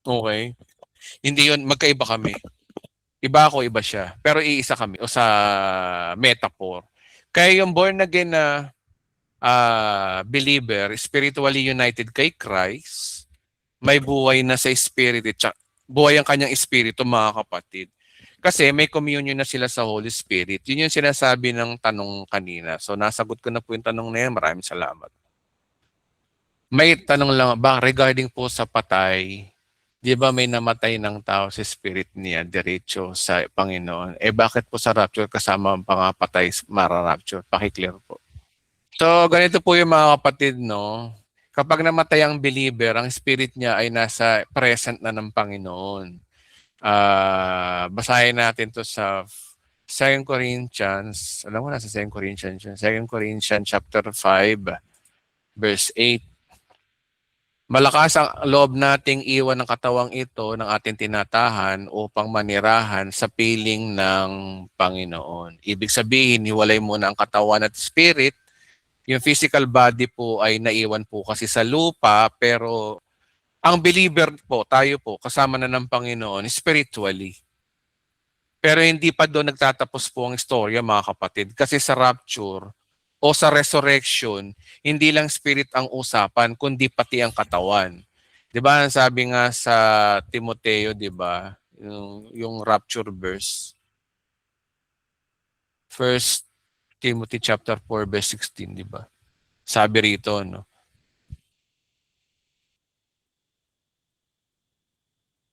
Okay? Hindi yun, magkaiba kami. Iba ako, iba siya. Pero iisa kami, o sa metaphor. Kaya yung born again na believer, spiritually united kay Christ, may buhay na sa spirit, buhay ang kanyang espiritu mga kapatid. Kasi may communion na sila sa Holy Spirit. Yun yung sinasabi ng tanong kanina. So nasagot ko na po yung tanong na yan. Maraming salamat. May tanong lang ba regarding po sa patay? Di ba may namatay ng tao sa spirit niya diretso sa Panginoon? Bakit po sa rapture kasama ang mga patay mara-rapture? Pakiclear po. So ganito po yung mga kapatid, Kapag namatay ang believer, ang spirit niya ay nasa present na ng Panginoon. Basahin natin to sa 2 Corinthians. Alam mo na sa 2 Corinthians. 2 Corinthians chapter 5 verse 8. Malakas ang loob nating iwan ng katawang ito ng ating tinatahan upang manirahan sa piling ng Panginoon. Ibig sabihin, hiwalay muna ang katawan at spirit. Yung physical body po ay naiwan po kasi sa lupa, pero ang believer po, tayo po, kasama na ng Panginoon, spiritually. Pero hindi pa doon nagtatapos po ang istorya, mga kapatid. Kasi sa rapture o sa resurrection, hindi lang spirit ang usapan, kundi pati ang katawan. Di ba? Sabi nga sa Timoteo, di ba? Yung rapture verse. 1 Timothy chapter 4 verse 16, di ba? Sabi rito,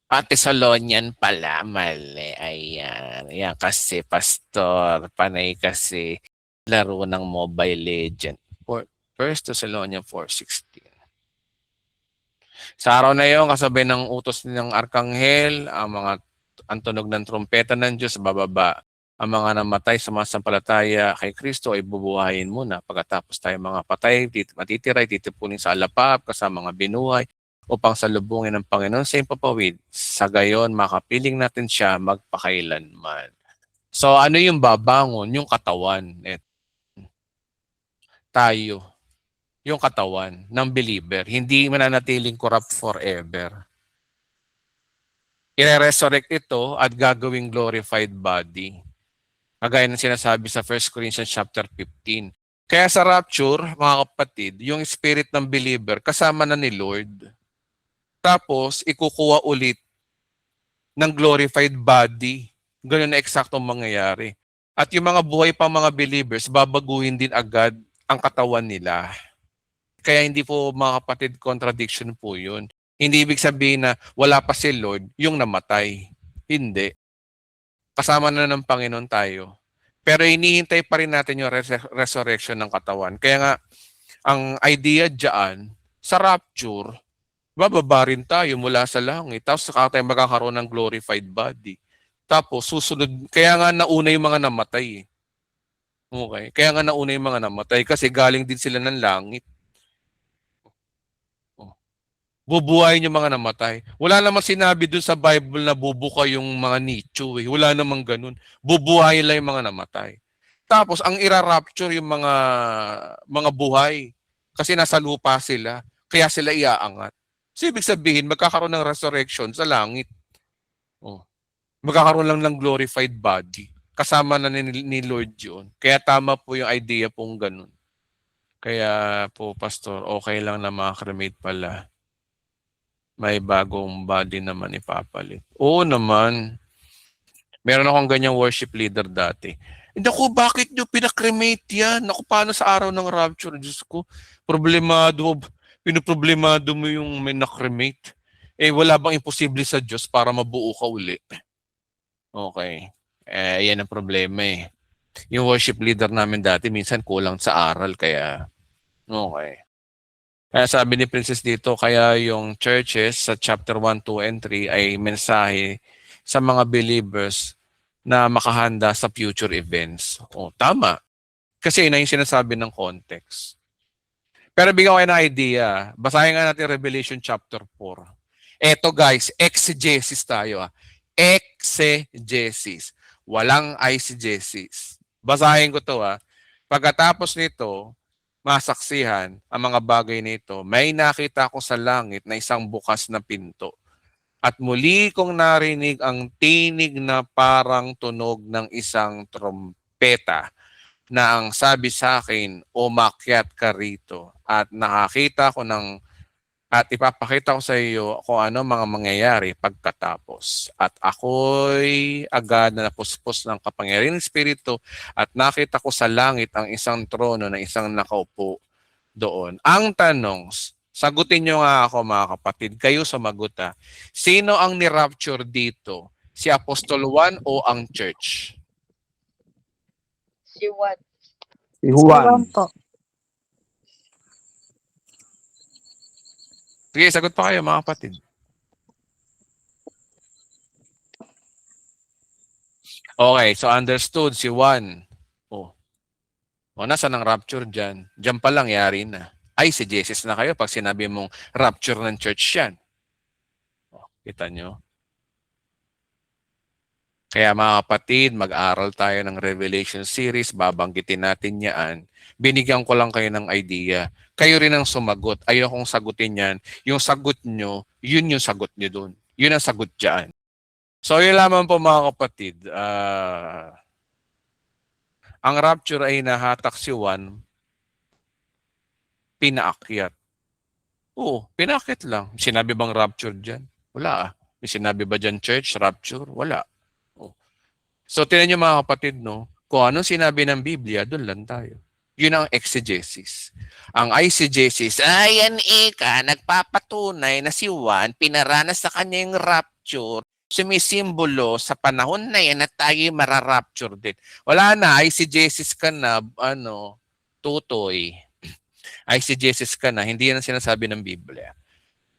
Thessalonian pala, mali. Ayan. Ayan kasi, Pastor. Panay kasi laro ng Mobile Legend. First Thessalonians 4:16. Sa araw na iyon, kasabay ng utos ng Arkanghel, ang tunog ng trumpeta ng Diyos bababa. Ang mga namatay sa mga sampalataya kay Kristo ay bubuhayin muna. Pagkatapos tayo mga patay, matitira, titipunin sa alapap kasama mga binuhay upang salubungin ng Panginoon sa impapawid. Sa gayon, makapiling natin siya magpakailanman. So ano yung babangon? Yung katawan. Tayo. Yung katawan ng believer. Hindi mananatiling corrupt forever. I-resurrect ito at gagawing glorified body. Kagaya ng sinasabi sa 1 Corinthians chapter 15. Kaya sa rapture, mga kapatid, yung spirit ng believer kasama na ni Lord. Tapos, ikukuha ulit ng glorified body. Ganun na eksaktong mangyayari. At yung mga buhay pang mga believers, babaguhin din agad ang katawan nila. Kaya hindi po, mga kapatid, contradiction po yun. Hindi ibig sabihin na wala pa si Lord yung namatay. Hindi. Kasama na ng Panginoon tayo. Pero hinihintay pa rin natin yung resurrection ng katawan. Kaya nga, ang idea dyan, sa rapture, bababa rin tayo mula sa langit. Tapos saka tayo magkakaroon ng glorified body. Tapos susunod, kaya nga nauna yung mga namatay. Okay? Kaya nga nauna yung mga namatay kasi galing din sila ng langit. Bubuhayin yung mga namatay. Wala namang sinabi dun sa Bible na bubuka yung mga nicho. Wala namang ganun. Bubuhayin lang yung mga namatay. Tapos, ang ira-rapture yung mga buhay. Kasi nasa lupa sila. Kaya sila iaangat. So, ibig sabihin, magkakaroon ng resurrection sa langit. Oh. Magkakaroon lang ng glorified body. Kasama na ni Lord yun. Kaya tama po yung idea pong ganun. Kaya po, Pastor, okay lang na makakremate pala. May bagong body naman ipapalit. Oo naman. Meron akong ganyang worship leader dati. Hindi ko, bakit nyo pinakremate yan? Naku, paano sa araw ng rapture? Diyos ko, pinoproblemado mo yung may nakremate. Wala bang imposible sa Diyos para mabuo ka uli? Okay. Yan ang problema eh. Yung worship leader namin dati, minsan kulang sa aral, kaya okay. Kaya sabi ni Princess dito, kaya yung churches sa chapter 1, 2, and 3 ay mensahe sa mga believers na makahanda sa future events. Tama. Kasi yun yung sinasabi ng context. Pero bigyan ko kayo ng idea. Basahin nga natin Revelation chapter 4. Eto guys, exegesis tayo. Exegesis. Walang eisegesis. Basahin ko to. Pagkatapos nito, masaksihan ang mga bagay nito, may nakita ko sa langit na isang bukas na pinto. At muli kong narinig ang tinig na parang tunog ng isang trompeta na ang sabi sa akin, umakyat ka rito. At ipapakita ko sa iyo kung ano mga mangyayari pagkatapos. At ako'y agad na napuspos ng kapangyarihan ng Espiritu at nakita ko sa langit ang isang trono na isang nakaupo doon. Ang tanong, sagutin nyo nga ako mga kapatid, kayo sumagot Sino ang ni-rapture dito? Si Apostol Juan o ang church? Si Juan. Si Juan. po. Sige, sagot pa kayo mga kapatid. Okay, so understood si Juan. Nasaan ang rapture dyan? Dyan pa lang yari na. Ay, si Jesus na kayo pag sinabi mong rapture ng church yan. Kita nyo? Kaya mga kapatid, mag-aral tayo ng Revelation series, babanggitin natin yan. Binigyan ko lang kayo ng idea. Kayo rin ang sumagot. Ayokong sagutin yan. Yung sagot nyo, yun yung sagot nyo dun. Yun ang sagot dyan. So yun lamang po mga kapatid. Ang rapture ay nahatak si Juan, pinaakyat. Pinaakyat lang. Sinabi bang rapture dyan? Wala May sinabi ba dyan church, rapture? Wala. So tinan nyo mga kapatid, kung anong sinabi ng Biblia, doon lang tayo. Yun ang exegesis. Ang eisegesis, nagpapatunay na si Juan, pinaranas sa kanya yung rapture rapture, sumisimbolo sa panahon na yan na tayo mararapture din. Wala na, eisegesis ka na, tutoy. Eisegesis ka na, hindi yan ang sinasabi ng Biblia.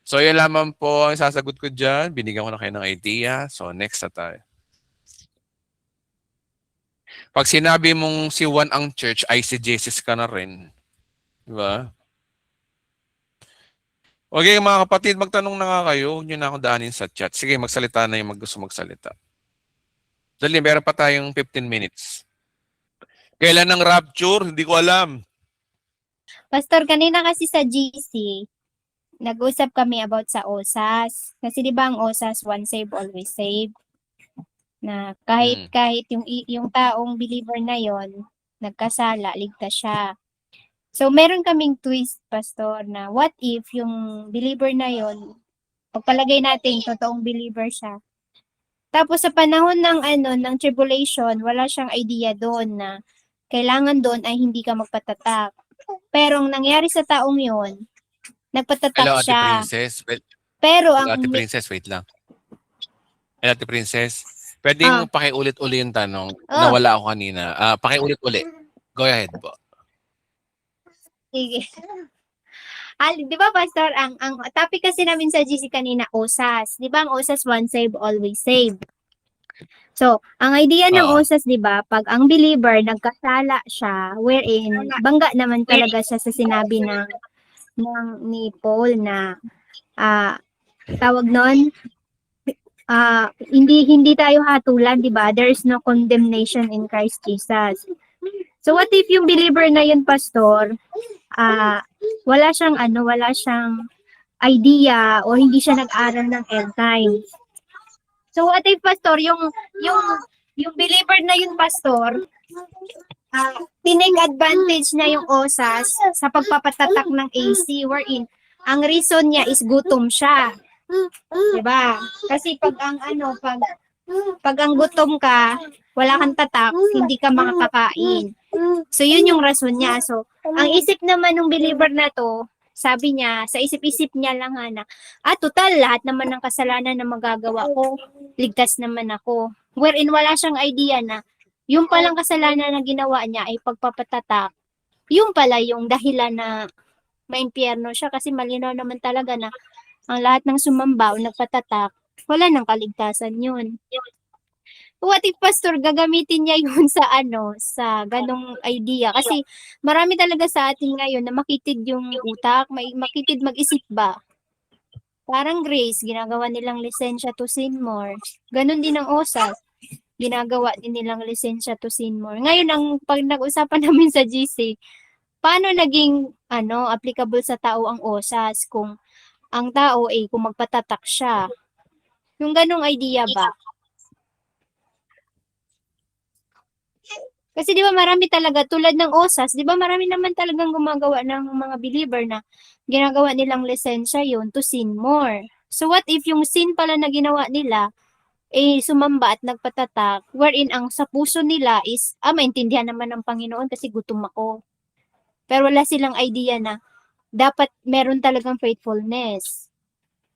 So, yun lamang po ang sasagot ko dyan. Binigyan ko na kayo ng idea. So, next na tayo. Pag sinabi mong si Juan ang church, eisegesis ka na rin. Diba? Okay, mga kapatid, magtanong na nga kayo. Huwag nyo na akong daanin sa chat. Sige, magsalita na yung gusto magsalita. Dali, meron pa tayong 15 minutes. Kailan ang rapture? Hindi ko alam. Pastor, kanina kasi sa GC, nag-usap kami about sa OSAS. Kasi di ba ang OSAS, once save, always save. Na kahit yung taong believer na yon nagkasala, ligtas siya. So, meron kaming twist, Pastor, na what if yung believer na yon, pagpalagay natin, totoong believer siya. Tapos sa panahon ng tribulation, wala siyang idea doon na kailangan doon ay hindi ka magpatatak. Pero ang nangyari sa taong yon, nagpatatak Hello, Ate siya. Princess. Pero Hello, ang Ate Princess, wait lang. Hello, Ate Princess. Pwedeng pakiulit-uli yung tanong. Nawala ako kanina. Pakiulit-uli. Go ahead po. Sige. Di ba, Pastor, ang topic kasi namin sa GC kanina, OSAS. Di ba, ang OSAS, once save, always save. So, ang idea ng OSAS, di ba, pag ang believer, nagkasala siya, wherein, bangga naman talaga siya sa sinabi ni Paul na, tawag nun, hindi tayo hatulan, di ba? There is no condemnation in Christ Jesus. So, what if yung believer na yun, Pastor, wala siyang idea o hindi siya nag-aral ng end times. So what if, Pastor, yung believer na yun, Pastor, tinake advantage na yung OSAS sa pagpapatatak ng AC wherein ang reason niya is gutom siya. Diba? Kasi pag ang gutom ka, wala kang tatak, hindi ka makakakain. So, yun yung rason niya. So, ang isip naman ng believer na to, sabi niya, sa isip-isip niya lang na, total, lahat naman ng kasalanan na magagawa ko, ligtas naman ako. Wherein wala siyang idea na, yung palang kasalanan na ginawa niya ay pagpapatatak, yung pala yung dahilan na maimpyerno siya kasi malinaw naman talaga na ang lahat ng sumamba o nagpatatak, wala nang kaligtasan yun. What if, Pastor, gagamitin niya yun sa ganong idea? Kasi marami talaga sa atin ngayon na makitid yung utak, makitid mag-isip ba? Parang Grace, ginagawa nilang lisensya to sin more. Ganon din ang OSAS, ginagawa din nilang lisensya to sin more. Ngayon, pag nag-usapan namin sa GC, paano naging applicable sa tao ang OSAS kung ang tao kung magpatatak siya? Yung ganong idea ba? Kasi di ba marami talaga, tulad ng OSAS, di ba marami naman talagang gumagawa ng mga believer na ginagawa nilang lisensya yun to sin more. So what if yung sin pala na ginawa nila, sumamba at nagpatatak, wherein ang sa puso nila is, maintindihan naman ng Panginoon kasi gutom ako. Pero wala silang idea na dapat meron talagang faithfulness.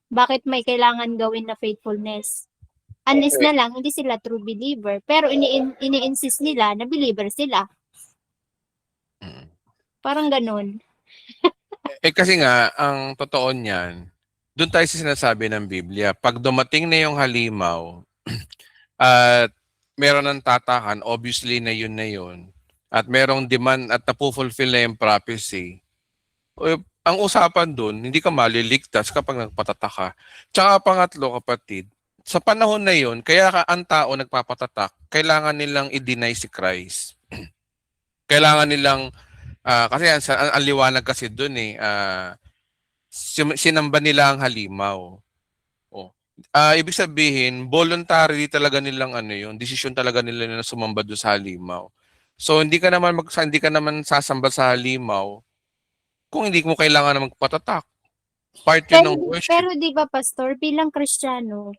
Bakit may kailangan gawin na faithfulness? Unless na lang, hindi sila true believer. Pero ini-insist nila na believer sila. Parang ganun. Kasi nga, ang totoo niyan, doon tayo sa sinasabi ng Biblia, pag dumating na yung halimaw, at meron ng tatakan, obviously na yun, at merong demand at napufulfill na yung prophecy, ang usapan doon, hindi ka maliligtas kapag nagpatatak ka. Tsaka pangatlo, kapatid, sa panahon na yun, kaya ang tao nagpapatatak, kailangan nilang i-deny si Christ. Kailangan nilang, kasi ang liwanag kasi doon sinamba nila ang halimaw. Ibig sabihin, voluntary talaga nilang desisyon talaga nila na sumamba doon sa halimaw. So hindi ka naman sasamba sa halimaw kung hindi mo kailangan na magpatatak. Part yun ng worship. Pero di ba, Pastor, bilang Kristiyano,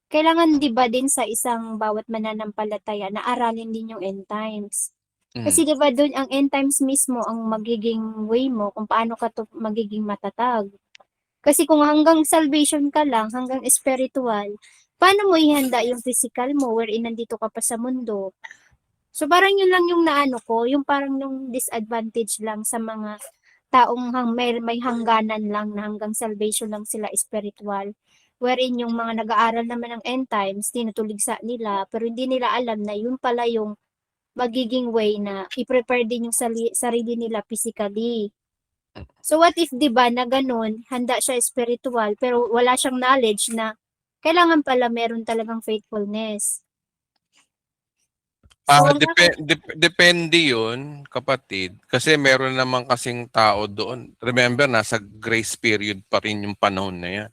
kailangan di ba din sa isang bawat mananampalataya na aralin din yung end times. Kasi di ba doon ang end times mismo ang magiging way mo kung paano ka to magiging matatag. Kasi kung hanggang salvation ka lang, hanggang spiritual, paano mo ihanda yung physical mo wherein nandito ka pa sa mundo? So parang yun lang yung naano ko, yung parang yung disadvantage lang sa mga taong may hangganan lang na hanggang salvation lang sila spiritual. Wherein yung mga nag-aaral naman ng end times, tinutuligsa nila, pero hindi nila alam na yun pala yung magiging way na i-prepare din yung sarili nila physically. So what if 'di ba na ganun, handa siya spiritual pero wala siyang knowledge na kailangan pala meron talagang faithfulness. So, Depende yun, kapatid. Kasi meron naman kasing tao doon. Remember, nasa grace period pa rin yung panahon na yan.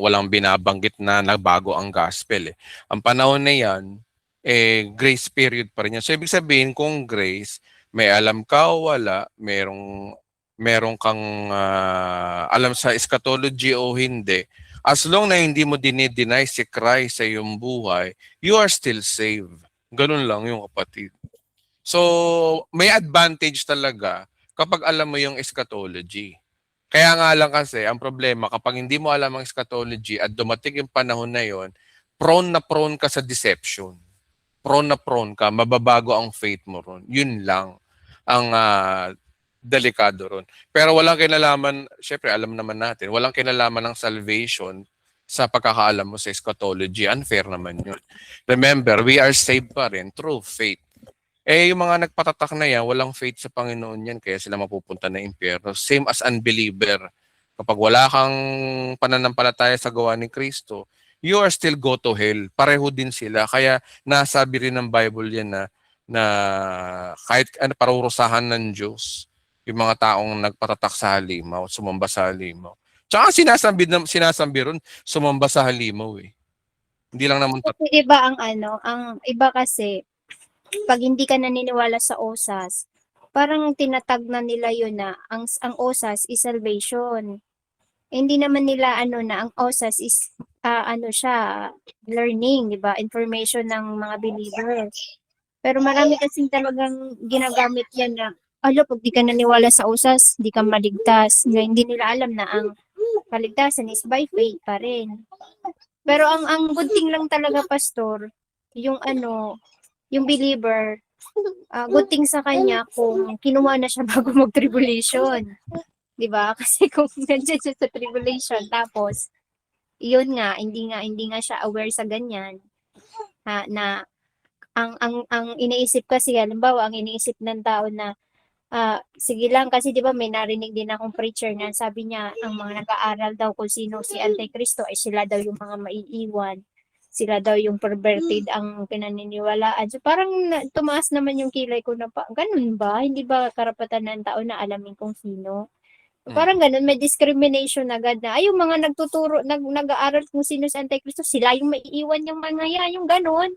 Walang binabanggit na nagbago ang gospel. Ang panahon na yan, grace period pa rin yan. So, ibig sabihin, kung grace, may alam ka o wala, meron kang alam sa eschatology o hindi, as long na hindi mo dinideny si Christ sa iyong buhay, you are still saved. Ganun lang yung kapatid. So, may advantage talaga kapag alam mo yung eschatology. Kaya nga lang kasi, ang problema, kapag hindi mo alam ang eschatology at dumating yung panahon na yon, prone ka sa deception. Prone ka, mababago ang faith mo ron. Yun lang ang delikado ron. Pero walang kinalaman, syempre alam naman natin, walang kinalaman ng salvation sa pagkakaalam mo sa eschatology. Unfair naman yun. Remember, we are saved pa rin through faith. Yung mga nagpatatak na yan, walang faith sa Panginoon yan, kaya sila mapupunta na impyerno. Same as unbeliever. Kapag wala kang pananampalataya sa gawa ni Kristo, you are still go to hell. Pareho din sila. Kaya nasabi rin ng Bible yan na kahit parurusahan ng Diyos, yung mga taong nagpatatak sa halimaw, sumamba sa halimaw. Tsaka sinasambi ron, sumamba sa halimaw eh. Hindi lang naman kasi iba ang iba kasi, pag hindi ka naniniwala sa OSAS, parang tinatag na nila yun na ang OSAS is salvation. Hindi naman nila na ang OSAS is siya, learning, di ba? Information ng mga believers. Pero marami kasing talagang ginagamit yan na, pag di ka naniwala sa OSAS, di ka maligtas. Hindi nila alam na ang kaligtasan is by faith pa rin. Pero ang good thing lang talaga, Pastor, yung yung believer, good thing sa kanya kung kinuha na siya bago mag-tribulation. 'Di ba? Kasi kung nandiyan siya sa tribulation, tapos, yun nga, hindi nga siya aware sa ganyan, na ang iniisip kasi, halimbawa, ang iniisip ng tao na, sige lang, kasi di ba may narinig din akong preacher na sabi niya, ang mga nag-aaral daw kung sino si Antikristo ay sila daw yung mga maiiwan. Sila daw yung perverted ang pinaniniwalaan. So parang tumaas naman yung kilay ko na ganun ba? Hindi ba karapatan ng tao na alamin kung sino? So, parang ganun, may discrimination agad na, yung mga nagtuturo, nag-aaral kung sino si Antikristo, sila yung maiiwan yung mga yung ganun.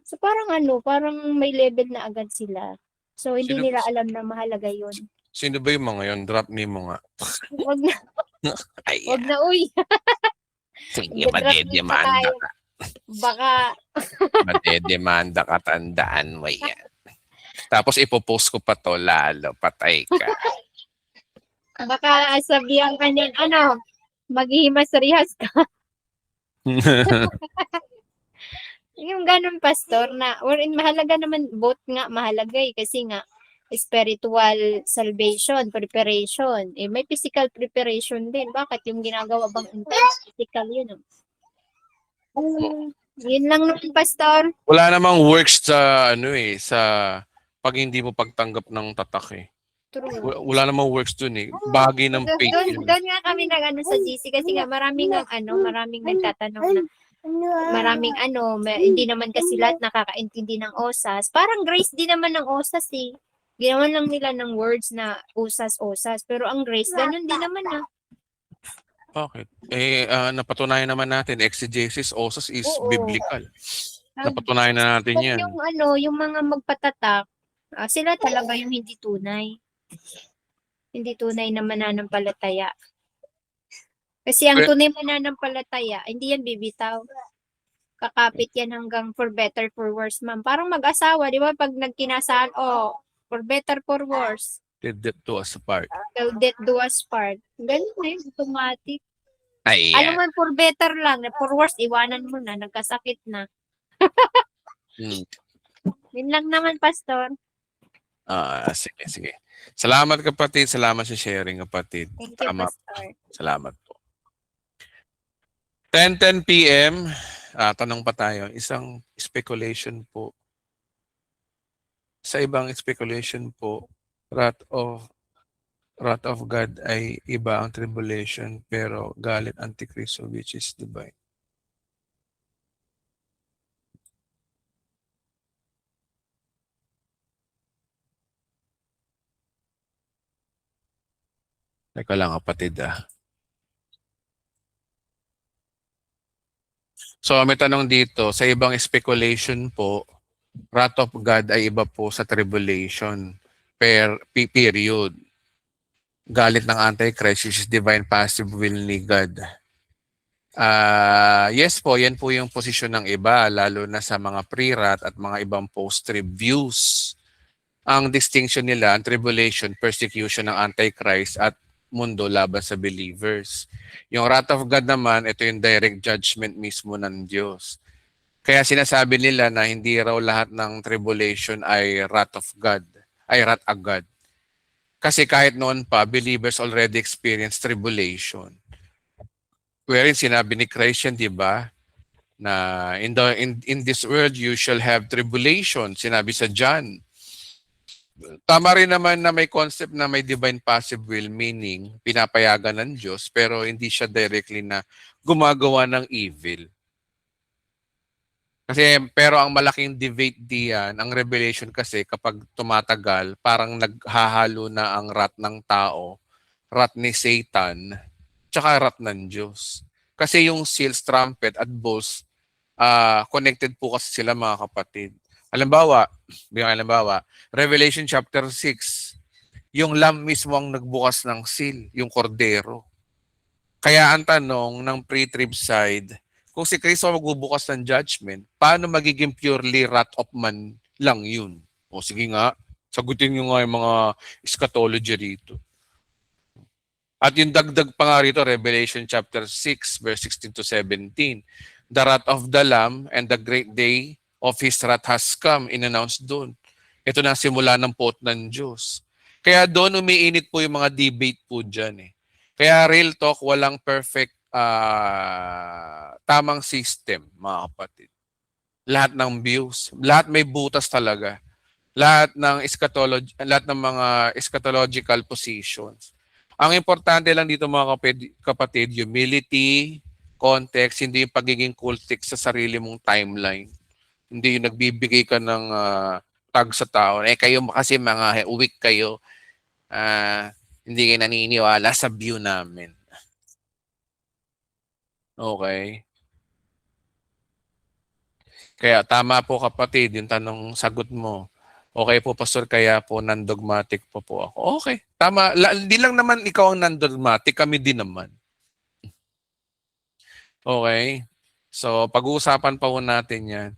So parang parang may level na agad sila. So, hindi nila alam na mahalaga yun. Sino ba yung mga yun? Drop name mo nga. Wag na. Wag na, uy. Sige, madedemanda ka. Baka. Madedemanda ka, tandaan mo yan. Tapos ipopost ko pa to, lalo, patay ka. Baka sabihan ka niyan, maghihimas-rihas ka. Yung ganun, Pastor, na mahalaga naman, both nga mahalaga kasi nga spiritual salvation, preparation. May physical preparation din. Bakit yung ginagawa bang intense physical yun? Yun lang naman, Pastor. Wala namang works sa sa pag hindi mo pagtanggap ng tatak eh. True. Wala namang works dun eh. Bagay ng faith yun. Doon nga kami sa GC kasi nga maraming nagtatanong na hindi naman kasi lahat nakakaintindi ng OSAS. Parang grace din naman ng OSAS eh. Ginawan lang nila ng words na OSAS. Pero ang grace, ganun din naman Bakit? Napatunayan naman natin, exegesis, OSAS is biblical. Napatunayan na natin yan. Yung mga magpatatak, sila talaga yung hindi tunay. Hindi tunay na mananampalataya. Kasi ang tunay mananampalataya, hindi yan bibitaw. Kakapit yan hanggang for better, for worse, ma'am. Parang mag-asawa, di ba? Pag nagkinasal, for better, for worse. Till death do us apart. Till death do us part. Ganun na yun, automatic. Alam Ayan. mo, for better lang. For worse, iwanan mo na. Nagkasakit na. Hmm. Yun lang naman, Pastor. Sige, sige. Salamat kapatid. Salamat sa sharing kapatid. Thank you, Tama. Pastor. Salamat po. 10:10 p.m. Tanong pa tayo. Isang speculation po. Sa ibang speculation po, wrath of God ay iba ang tribulation pero galit Antikristo which is divine. Teka lang kapatid So may tanong dito, sa ibang speculation po, wrath of God ay iba po sa tribulation period. Galit ng Antichrist which is divine passive will ni God. Yes po, yan po yung posisyon ng iba, lalo na sa mga pre-wrath at mga ibang post-trib views. Ang distinction nila, ang tribulation, persecution ng Antichrist at mundo laban sa believers. Yung wrath of God naman, ito yung direct judgment mismo ng Diyos. Kaya sinasabi nila na hindi raw lahat ng tribulation ay wrath of God, ay wrath of God. Kasi kahit noon pa, believers already experience tribulation. Wherein sinabi ni Christ yan, di ba? Na in this world you shall have tribulation. Sinabi sa John. Tama rin naman na may concept na may divine passive will, meaning pinapayagan ng Diyos pero hindi siya directly na gumagawa ng evil. Kasi pero ang malaking debate diyan, ang revelation kasi kapag tumatagal, parang naghahalo na ang wrath ng tao, wrath ni Satan, tsaka wrath ng Diyos. Kasi yung seals, trumpet at bowls, connected po kasi sila mga kapatid. Halimbawa, Revelation chapter 6, yung lamb mismo ang nagbukas ng seal, yung kordero. Kaya ang tanong ng pre-trib side, kung si Kristo magbubukas ng judgment, paano magiging purely wrath of man lang yun? O sige nga, sagutin nyo nga yung mga eschatology rito. At yung dagdag pa nga rito, Revelation chapter 6, verse 16 to 17, the wrath of the Lamb and the great day of His wrath has come, in-announce doon. Ito na simula ng pot ng Diyos. Kaya doon umiinit po yung mga debate po dyan eh. Kaya real talk, walang perfect tamang system, mga kapatid. Lahat ng views, lahat may butas talaga. Lahat ng mga eschatological positions. Ang importante lang dito mga kapatid, humility, context, hindi yung pagiging cultic sa sarili mong timeline. Hindi yung nagbibigay ka ng tag sa tao. Kayo kasi mga weak kayo, hindi kayo naniniwala sa view namin. Okay. Kaya tama po kapatid, yung sagot mo. Okay po, Pastor, kaya po non-dogmatic po ako. Okay, tama. Hindi lang naman ikaw ang non-dogmatic, kami din naman. Okay? So, pag-uusapan pa po natin yan.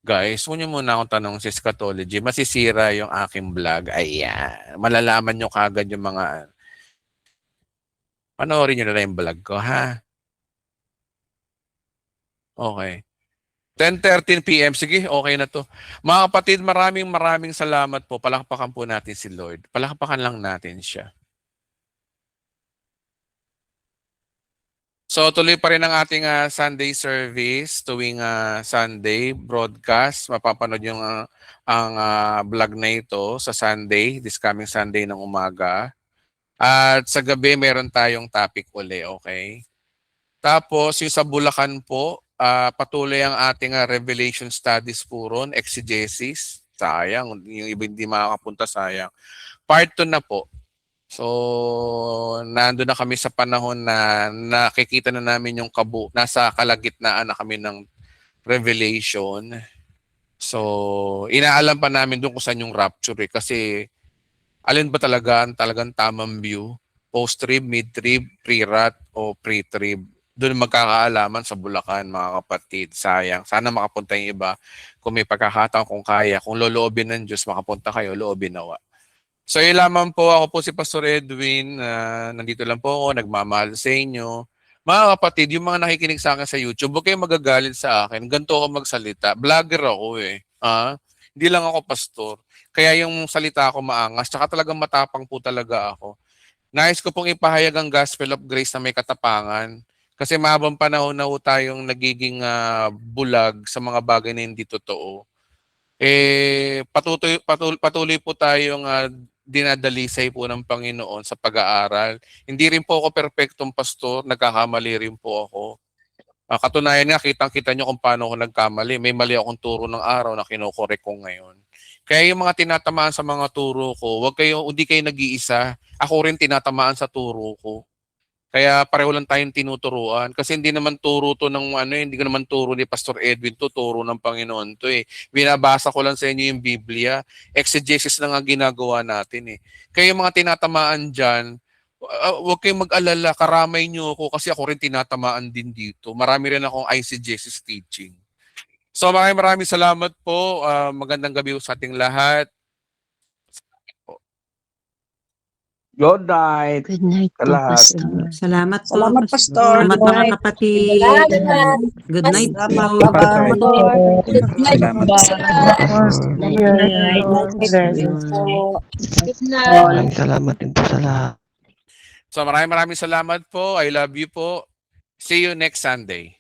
Guys, huwag niyo muna akong tanong sa eschatology. Masisira yung aking vlog. Ayan. Malalaman niyo kagad yung mga... Panoorin niyo na lang yung vlog ko, ha? Okay. 10:13 p.m. Sige, okay na to. Mga kapatid, maraming salamat po. Palakpakan po natin si Lord. Palakpakan lang natin siya. So tuloy pa rin ang ating Sunday service tuwing Sunday broadcast. Mapapanood yung ang vlog na ito sa Sunday, this coming Sunday ng umaga. At sa gabi meron tayong topic uli, okay? Tapos yung sa Bulacan po, patuloy ang ating Revelation Studies po ron, exegesis. Sayang, yung iba hindi makakapunta, sayang. Part 2 na po. So, nandun na kami sa panahon na nakikita na namin yung nasa kalagitnaan na kami ng Revelation. So, inaalam pa namin doon kung saan yung rapture eh. Kasi, alin ba talagang tamang view? Post-trib, mid-trib, pre-wrath, o pre-trib? Doon magkakaalaman sa Bulacan, mga kapatid. Sayang. Sana makapunta yung iba. Kung may pagkakataon, kung kaya. Kung loloobin ng Diyos, makapunta kayo, loobin nawa. So yun lamang po, ako po si Pastor Edwin, nandito lang po ako, nagmamahal sa inyo. Mga kapatid, yung mga nakikinig sa akin sa YouTube, huwag kayong magagalit sa akin. Ganito ako magsalita. Vlogger ako eh. Hindi lang ako pastor. Kaya yung salita ko maangas, tsaka talagang matapang po talaga ako. Nais ko pong ipahayag ang gospel of grace na may katapangan. Kasi mahabang panahon na ho tayong nagiging bulag sa mga bagay na hindi totoo. Patuloy po tayong dinadalisay po ng Panginoon sa pag-aaral. Hindi rin po ako perpektong pastor, nagkakamali rin po ako. Katunayan nga, kitang-kita nyo kung paano ako nagkamali. May mali akong turo ng araw na kinokorek ko ngayon. Kaya yung mga tinatamaan sa mga turo ko, hindi kayo nag-iisa. Ako rin tinatamaan sa turo ko. Kaya pareho lang tayong tinuturuan. Kasi hindi naman turo to ng hindi ko naman turo ni Pastor Edwin to, turo ng Panginoon to eh. Binabasa ko lang sa inyo yung Biblia. Exegesis na nga ginagawa natin eh. Kaya yung mga tinatamaan dyan, huwag kayong mag-alala, karamay nyo ako kasi ako rin tinatamaan din dito. Marami rin akong exegesis teaching. So maraming salamat po. Magandang gabi sa ating lahat. Good night. Good night po, Salamat. Pastor. Salamat po. Salamat, Pastor. Salamat mga kapatid. Good night po. Salamat, Pastor. Good night. Salamat. Good night. Maraming salamat din po sa lahat. So maraming salamat po. I love you po. See you next Sunday.